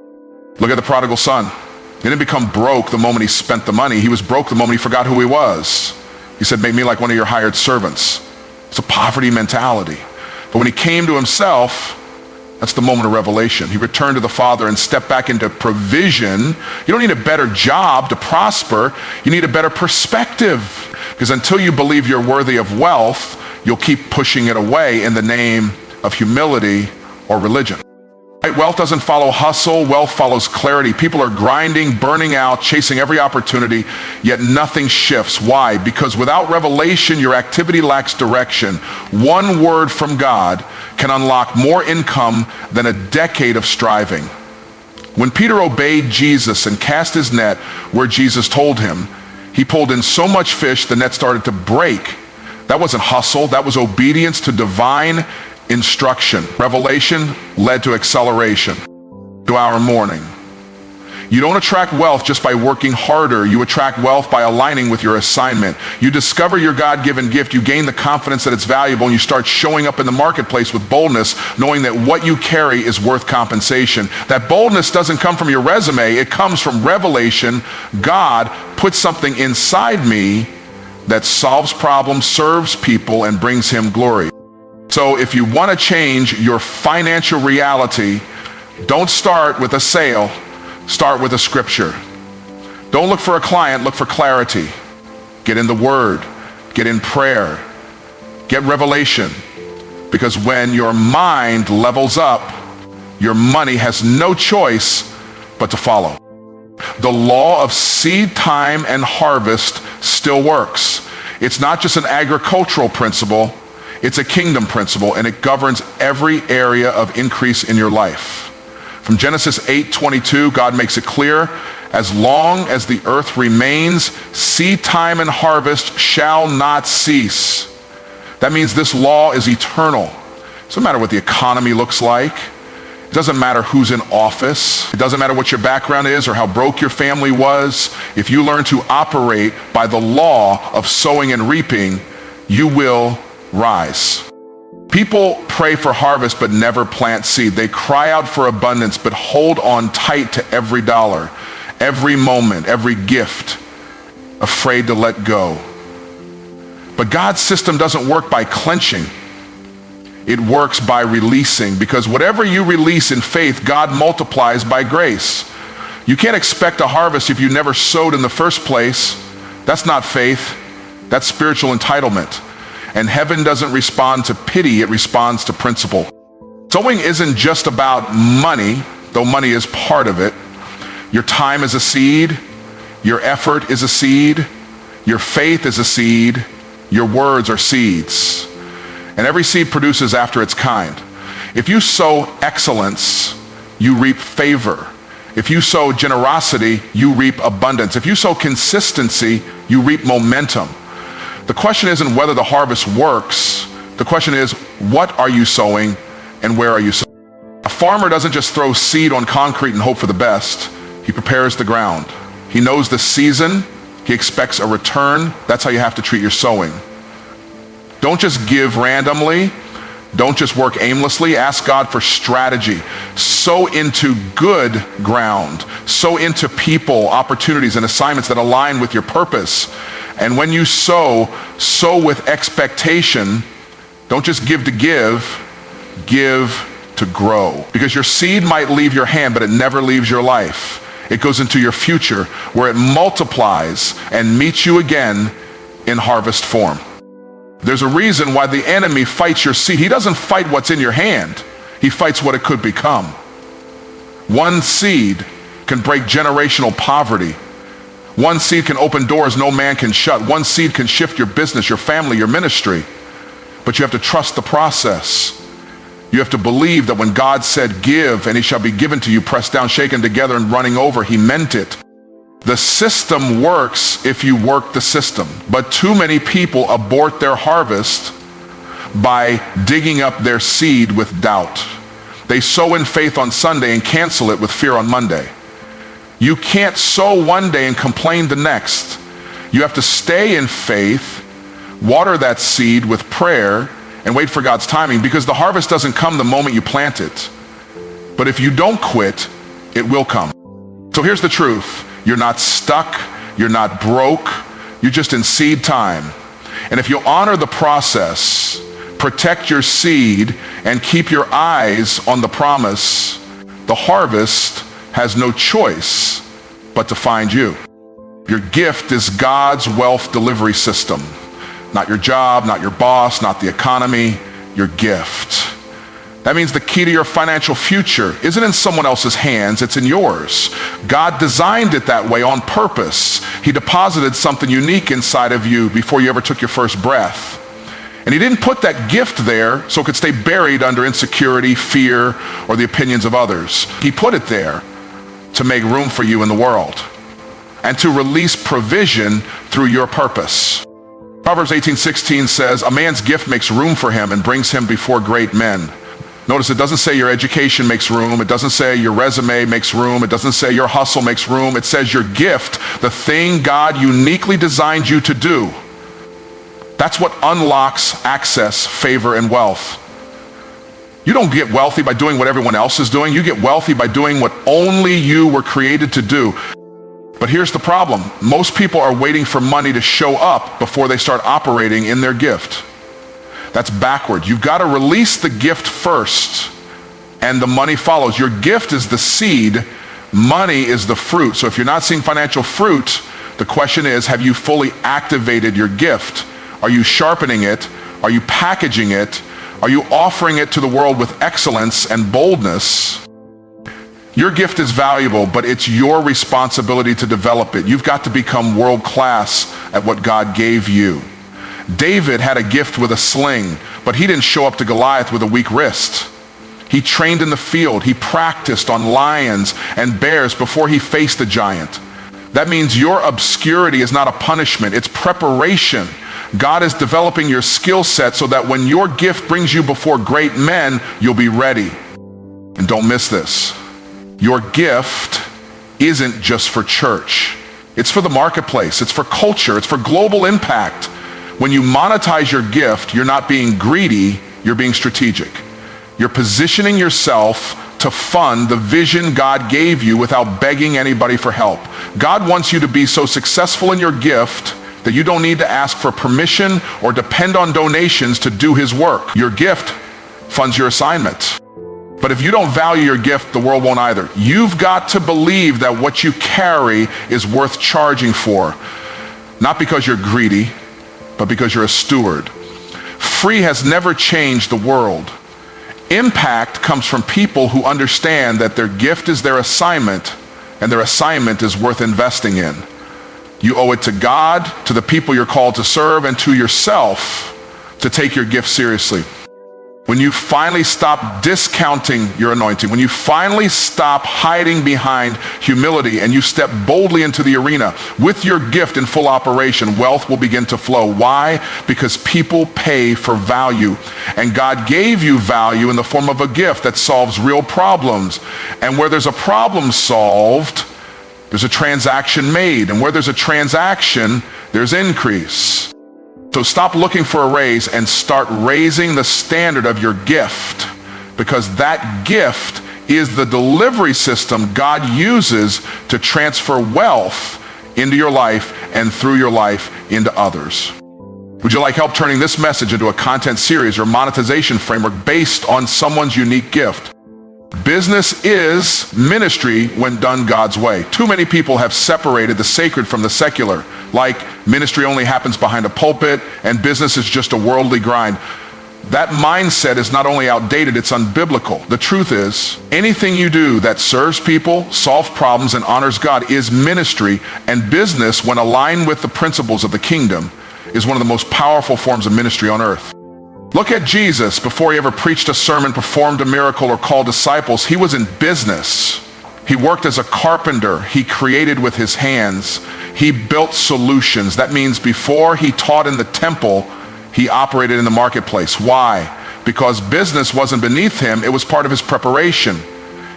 Look at the prodigal son. He didn't become broke the moment he spent the money. He was broke the moment he forgot who he was. He said, make me like one of your hired servants. It's a poverty mentality. But when he came to himself, that's the moment of revelation. He returned to the Father and stepped back into provision. You don't need a better job to prosper. You need a better perspective. Because until you believe you're worthy of wealth, you'll keep pushing it away in the name of humility or religion. Right? Wealth doesn't follow hustle. Wealth follows clarity. People are grinding, burning out, chasing every opportunity, yet nothing shifts. Why? Because without revelation, your activity lacks direction. One word from God can unlock more income than a decade of striving. When Peter obeyed Jesus and cast his net where Jesus told him, he pulled in so much fish the net started to break. That wasn't hustle. That was obedience to divine instruction. Revelation led to acceleration, to our morning. You don't attract wealth just by working harder. You attract wealth by aligning with your assignment. You discover your God-given gift. You gain the confidence that it's valuable, and you start showing up in the marketplace with boldness, knowing that what you carry is worth compensation. That boldness doesn't come from your resume. It comes from revelation. God put something inside me that solves problems, serves people, and brings him glory. So if you want to change your financial reality, don't start with a sale. Start with a scripture. Don't look for a client, look for clarity. Get in the word, get in prayer, get revelation. Because when your mind levels up, your money has no choice but to follow. the law of seed time and harvest still works. It's not just an agricultural principle, it's a kingdom principle, and it governs every area of increase in your life. From Genesis 8:22, God makes it clear, as long as the earth remains, seed time and harvest shall not cease. That means this law is eternal. It doesn't matter what the economy looks like. It doesn't matter who's in office. It doesn't matter what your background is or how broke your family was. If you learn to operate by the law of sowing and reaping, you will rise. People pray for harvest but never plant seed. They cry out for abundance but hold on tight to every dollar, every moment, every gift, afraid to let go. But God's system doesn't work by clenching. It works by releasing, because whatever you release in faith, God multiplies by grace. You can't expect a harvest if you never sowed in the first place. That's not faith. That's spiritual entitlement. And heaven doesn't respond to pity, it responds to principle. Sowing isn't just about money, though money is part of it. Your time is a seed. Your effort is a seed. Your faith is a seed. Your words are seeds. And every seed produces after its kind. If you sow excellence, you reap favor. If you sow generosity, you reap abundance. If you sow consistency, you reap momentum. The question isn't whether the harvest works. The question is, what are you sowing and where are you sowing? A farmer doesn't just throw seed on concrete and hope for the best. He prepares the ground. He knows the season. He expects a return. That's how you have to treat your sowing. Don't just give randomly. Don't just work aimlessly. Ask God for strategy. Sow into good ground. Sow into people, opportunities, and assignments that align with your purpose. And when you sow with expectation. Don't just give to give to grow. Because your seed might leave your hand, but it never leaves your life. It goes into your future where it multiplies and meets you again in harvest form. There's a reason why the enemy fights your seed. He doesn't fight what's in your hand. He fights what it could become. One seed can break generational poverty. One seed can open doors no man can shut. One seed can shift your business, your family, your ministry. But you have to trust the process. You have to believe that when God said, give, and it shall be given to you, pressed down, shaken together, and running over, he meant it. The system works if you work the system. But too many people abort their harvest by digging up their seed with doubt. They sow in faith on Sunday and cancel it with fear on Monday. You can't sow one day and complain the next. You have to stay in faith, water that seed with prayer, and wait for God's timing, because the harvest doesn't come the moment you plant it. But if you don't quit, it will come. So here's the truth. You're not stuck. You're not broke. You're just in seed time. And if you honor the process, protect your seed, and keep your eyes on the promise, the harvest has no choice but to find you. Your gift is God's wealth delivery system. Not your job, not your boss, not the economy, your gift. That means the key to your financial future isn't in someone else's hands, it's in yours. God designed it that way on purpose. He deposited something unique inside of you before you ever took your first breath. And he didn't put that gift there so it could stay buried under insecurity, fear, or the opinions of others. He put it there to make room for you in the world and to release provision through your purpose. Proverbs 18:16 says, a man's gift makes room for him and brings him before great men. Notice it doesn't say your education makes room. It doesn't say your resume makes room. It doesn't say your hustle makes room. It says your gift, the thing God uniquely designed you to do. That's what unlocks access, favor, and wealth. You don't get wealthy by doing what everyone else is doing. You get wealthy by doing what only you were created to do. But here's the problem. Most people are waiting for money to show up before they start operating in their gift. That's backward. You've got to release the gift first, and the money follows. Your gift is the seed. Money is the fruit. So if you're not seeing financial fruit, the question is, have you fully activated your gift? Are you sharpening it? Are you packaging it? Are you offering it to the world with excellence and boldness? Your gift is valuable, but it's your responsibility to develop it. You've got to become world class at what God gave you. David had a gift with a sling, but he didn't show up to Goliath with a weak wrist. He trained in the field. He practiced on lions and bears before he faced a giant. That means your obscurity is not a punishment, it's preparation. God is developing your skill set so that when your gift brings you before great men, you'll be ready. And don't miss this. Your gift isn't just for church. It's for the marketplace. It's for culture. It's for global impact. When you monetize your gift, you're not being greedy, you're being strategic. You're positioning yourself to fund the vision God gave you without begging anybody for help. God wants you to be so successful in your gift that you don't need to ask for permission or depend on donations to do his work. Your gift funds your assignment. But if you don't value your gift, the world won't either. You've got to believe that what you carry is worth charging for. Not because you're greedy, but because you're a steward. Free has never changed the world. Impact comes from people who understand that their gift is their assignment, and their assignment is worth investing in. You owe it to God, to the people you're called to serve, and to yourself to take your gift seriously. When you finally stop discounting your anointing, when you finally stop hiding behind humility and you step boldly into the arena with your gift in full operation, wealth will begin to flow. Why? Because people pay for value. And God gave you value in the form of a gift that solves real problems. And where there's a problem solved, there's a transaction made. And where there's a transaction, there's increase. So stop looking for a raise and start raising the standard of your gift, because that gift is the delivery system God uses to transfer wealth into your life and through your life into others. Would you like help turning this message into a content series or monetization framework based on someone's unique gift? Business is ministry when done God's way. Too many people have separated the sacred from the secular, like ministry only happens behind a pulpit and business is just a worldly grind. That mindset is not only outdated, it's unbiblical. The truth is, anything you do that serves people, solves problems, and honors God is ministry, and business, when aligned with the principles of the kingdom, is one of the most powerful forms of ministry on earth. Look at Jesus. Before he ever preached a sermon, performed a miracle, or called disciples, he was in business. He worked as a carpenter. He created with his hands. He built solutions. That means before he taught in the temple, he operated in the marketplace. Why? Because business wasn't beneath him. It was part of his preparation.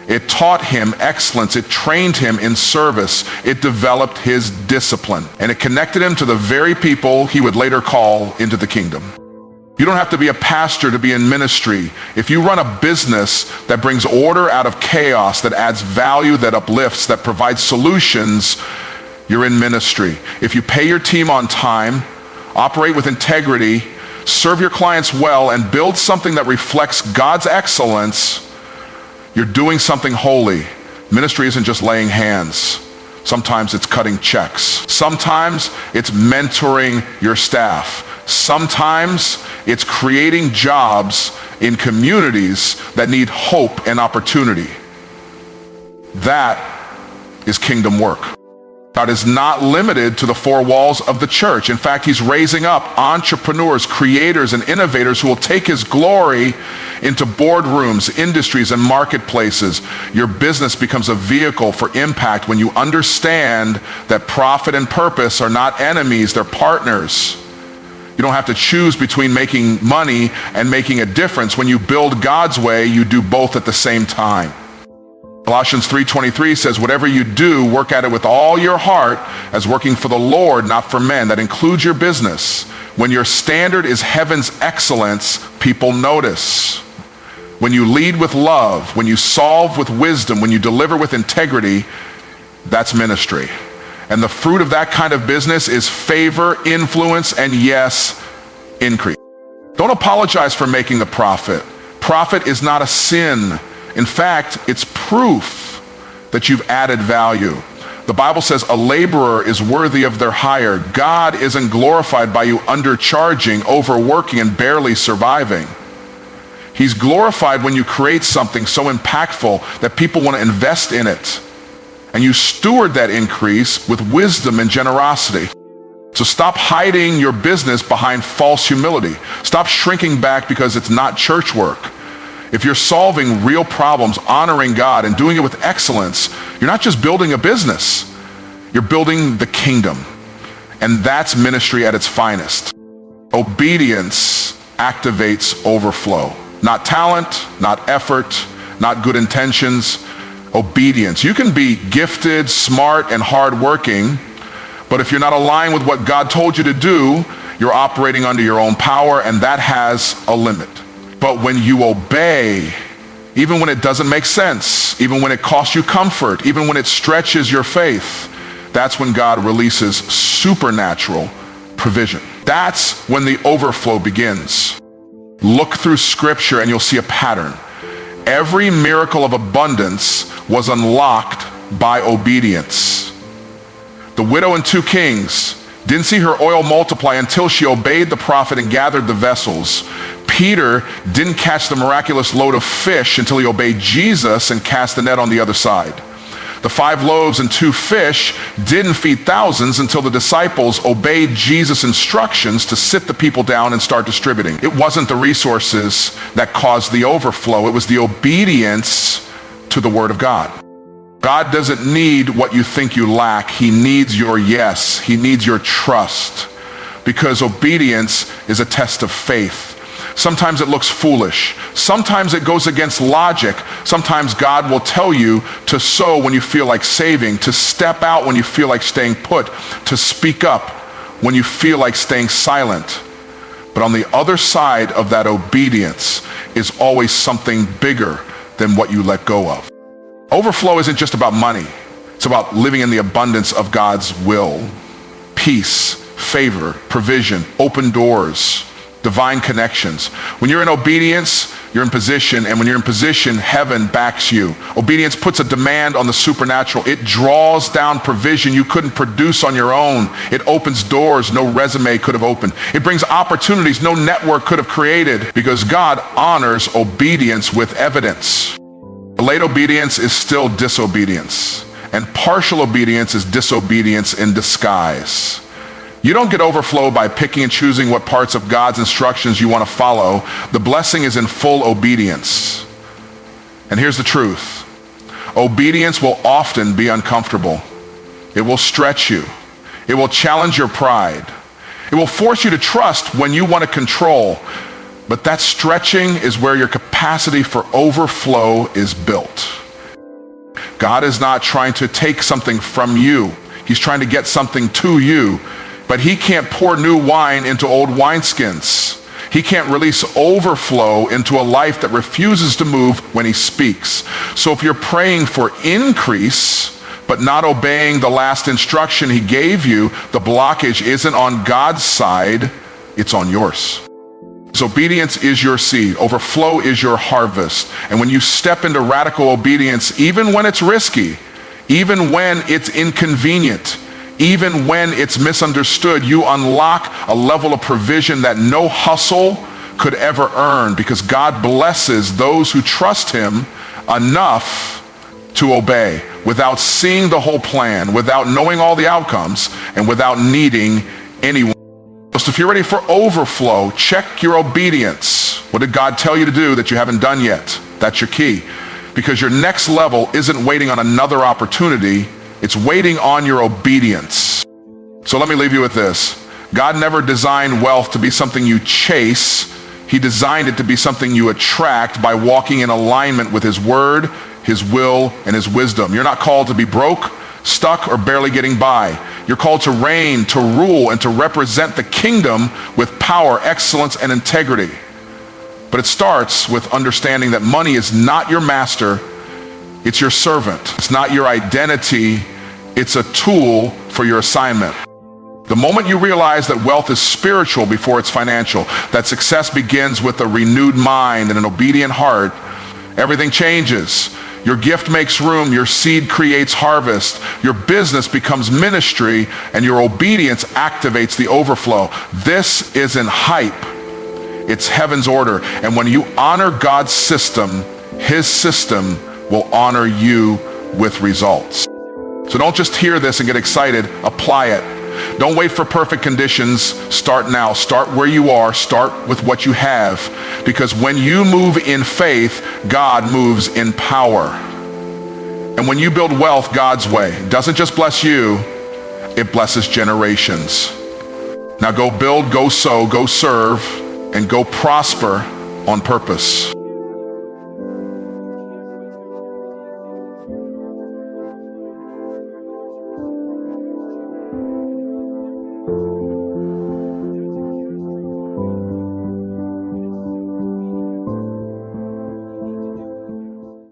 It taught him excellence. It trained him in service. It developed his discipline. And it connected him to the very people he would later call into the kingdom. You don't have to be a pastor to be in ministry. If you run a business that brings order out of chaos, that adds value, that uplifts, that provides solutions, you're in ministry. If you pay your team on time, operate with integrity, serve your clients well, and build something that reflects God's excellence, you're doing something holy. Ministry isn't just laying hands. Sometimes it's cutting checks. Sometimes it's mentoring your staff. Sometimes it's creating jobs in communities that need hope and opportunity. That is kingdom work. God is not limited to the four walls of the church. In fact, he's raising up entrepreneurs, creators, and innovators who will take his glory into boardrooms, industries, and marketplaces. Your business becomes a vehicle for impact when you understand that profit and purpose are not enemies, they're partners. You don't have to choose between making money and making a difference. When you build God's way, you do both at the same time. Colossians 3:23 says, whatever you do, work at it with all your heart as working for the Lord, not for men. That includes your business. When your standard is heaven's excellence, people notice. When you lead with love, when you solve with wisdom, when you deliver with integrity, that's ministry. And the fruit of that kind of business is favor, influence, and yes, increase. Don't apologize for making a profit. Profit is not a sin. In fact, it's proof that you've added value. The Bible says a laborer is worthy of their hire. God isn't glorified by you undercharging, overworking, and barely surviving. He's glorified when you create something so impactful that people want to invest in it. And you steward that increase with wisdom and generosity. So stop hiding your business behind false humility. Stop shrinking back because it's not church work. If you're solving real problems, honoring God, and doing it with excellence, you're not just building a business, you're building the kingdom. And that's ministry at its finest. Obedience activates overflow. Not talent, not effort, not good intentions. Obedience. You can be gifted, smart, and hardworking, but if you're not aligned with what God told you to do, you're operating under your own power, and that has a limit. But when you obey, even when it doesn't make sense, even when it costs you comfort, even when it stretches your faith, that's when God releases supernatural provision. That's when the overflow begins. Look through Scripture and you'll see a pattern. Every miracle of abundance was unlocked by obedience. The widow in 2 Kings didn't see her oil multiply until she obeyed the prophet and gathered the vessels. Peter didn't catch the miraculous load of fish until he obeyed Jesus and cast the net on the other side. The 5 loaves and 2 fish didn't feed thousands until the disciples obeyed Jesus' instructions to sit the people down and start distributing. It wasn't the resources that caused the overflow. It was the obedience to the word of God. God doesn't need what you think you lack. He needs your yes. He needs your trust, because obedience is a test of faith. Sometimes it looks foolish. Sometimes it goes against logic. Sometimes God will tell you to sow when you feel like saving, to step out when you feel like staying put, to speak up when you feel like staying silent. But on the other side of that obedience is always something bigger than what you let go of. Overflow isn't just about money. It's about living in the abundance of God's will. Peace, favor, provision, open doors, divine connections. When you're in obedience, you're in position, and when you're in position, heaven backs you. Obedience puts a demand on the supernatural. It draws down provision you couldn't produce on your own. It opens doors no resume could have opened. It brings opportunities no network could have created, because God honors obedience with evidence. Late obedience is still disobedience, and partial obedience is disobedience in disguise. You don't get overflow by picking and choosing what parts of God's instructions you want to follow. The blessing is in full obedience. And here's the truth. Obedience will often be uncomfortable. It will stretch you. It will challenge your pride. It will force you to trust when you want to control. But that stretching is where your capacity for overflow is built. God is not trying to take something from you. He's trying to get something to you. But he can't pour new wine into old wineskins. He can't release overflow into a life that refuses to move when he speaks. So if you're praying for increase, but not obeying the last instruction he gave you, the blockage isn't on God's side, it's on yours. So obedience is your seed. Overflow is your harvest. And when you step into radical obedience, even when it's risky, even when it's inconvenient, even when it's misunderstood, you unlock a level of provision that no hustle could ever earn, because God blesses those who trust him enough to obey without seeing the whole plan, without knowing all the outcomes, and without needing anyone. So if you're ready for overflow, check your obedience. What did God tell you to do that you haven't done yet? That's your key. Because your next level isn't waiting on another opportunity. It's waiting on your obedience. So let me leave you with this. God never designed wealth to be something you chase. He designed it to be something you attract by walking in alignment with his word, his will, and his wisdom. You're not called to be broke, stuck, or barely getting by. You're called to reign, to rule, and to represent the kingdom with power, excellence, and integrity. But it starts with understanding that money is not your master, it's your servant. It's not your identity, it's a tool for your assignment. The moment you realize that wealth is spiritual before it's financial, that success begins with a renewed mind and an obedient heart, everything changes. Your gift makes room, your seed creates harvest, your business becomes ministry, and your obedience activates the overflow. This isn't hype, It's heaven's order. And when you honor God's system, his system will honor you with results. So don't just hear this and get excited, apply it. Don't wait for perfect conditions, start now. Start where you are, start with what you have. Because when you move in faith, God moves in power. And when you build wealth God's way, it doesn't just bless you, it blesses generations. Now go build, go sow, go serve, and go prosper on purpose.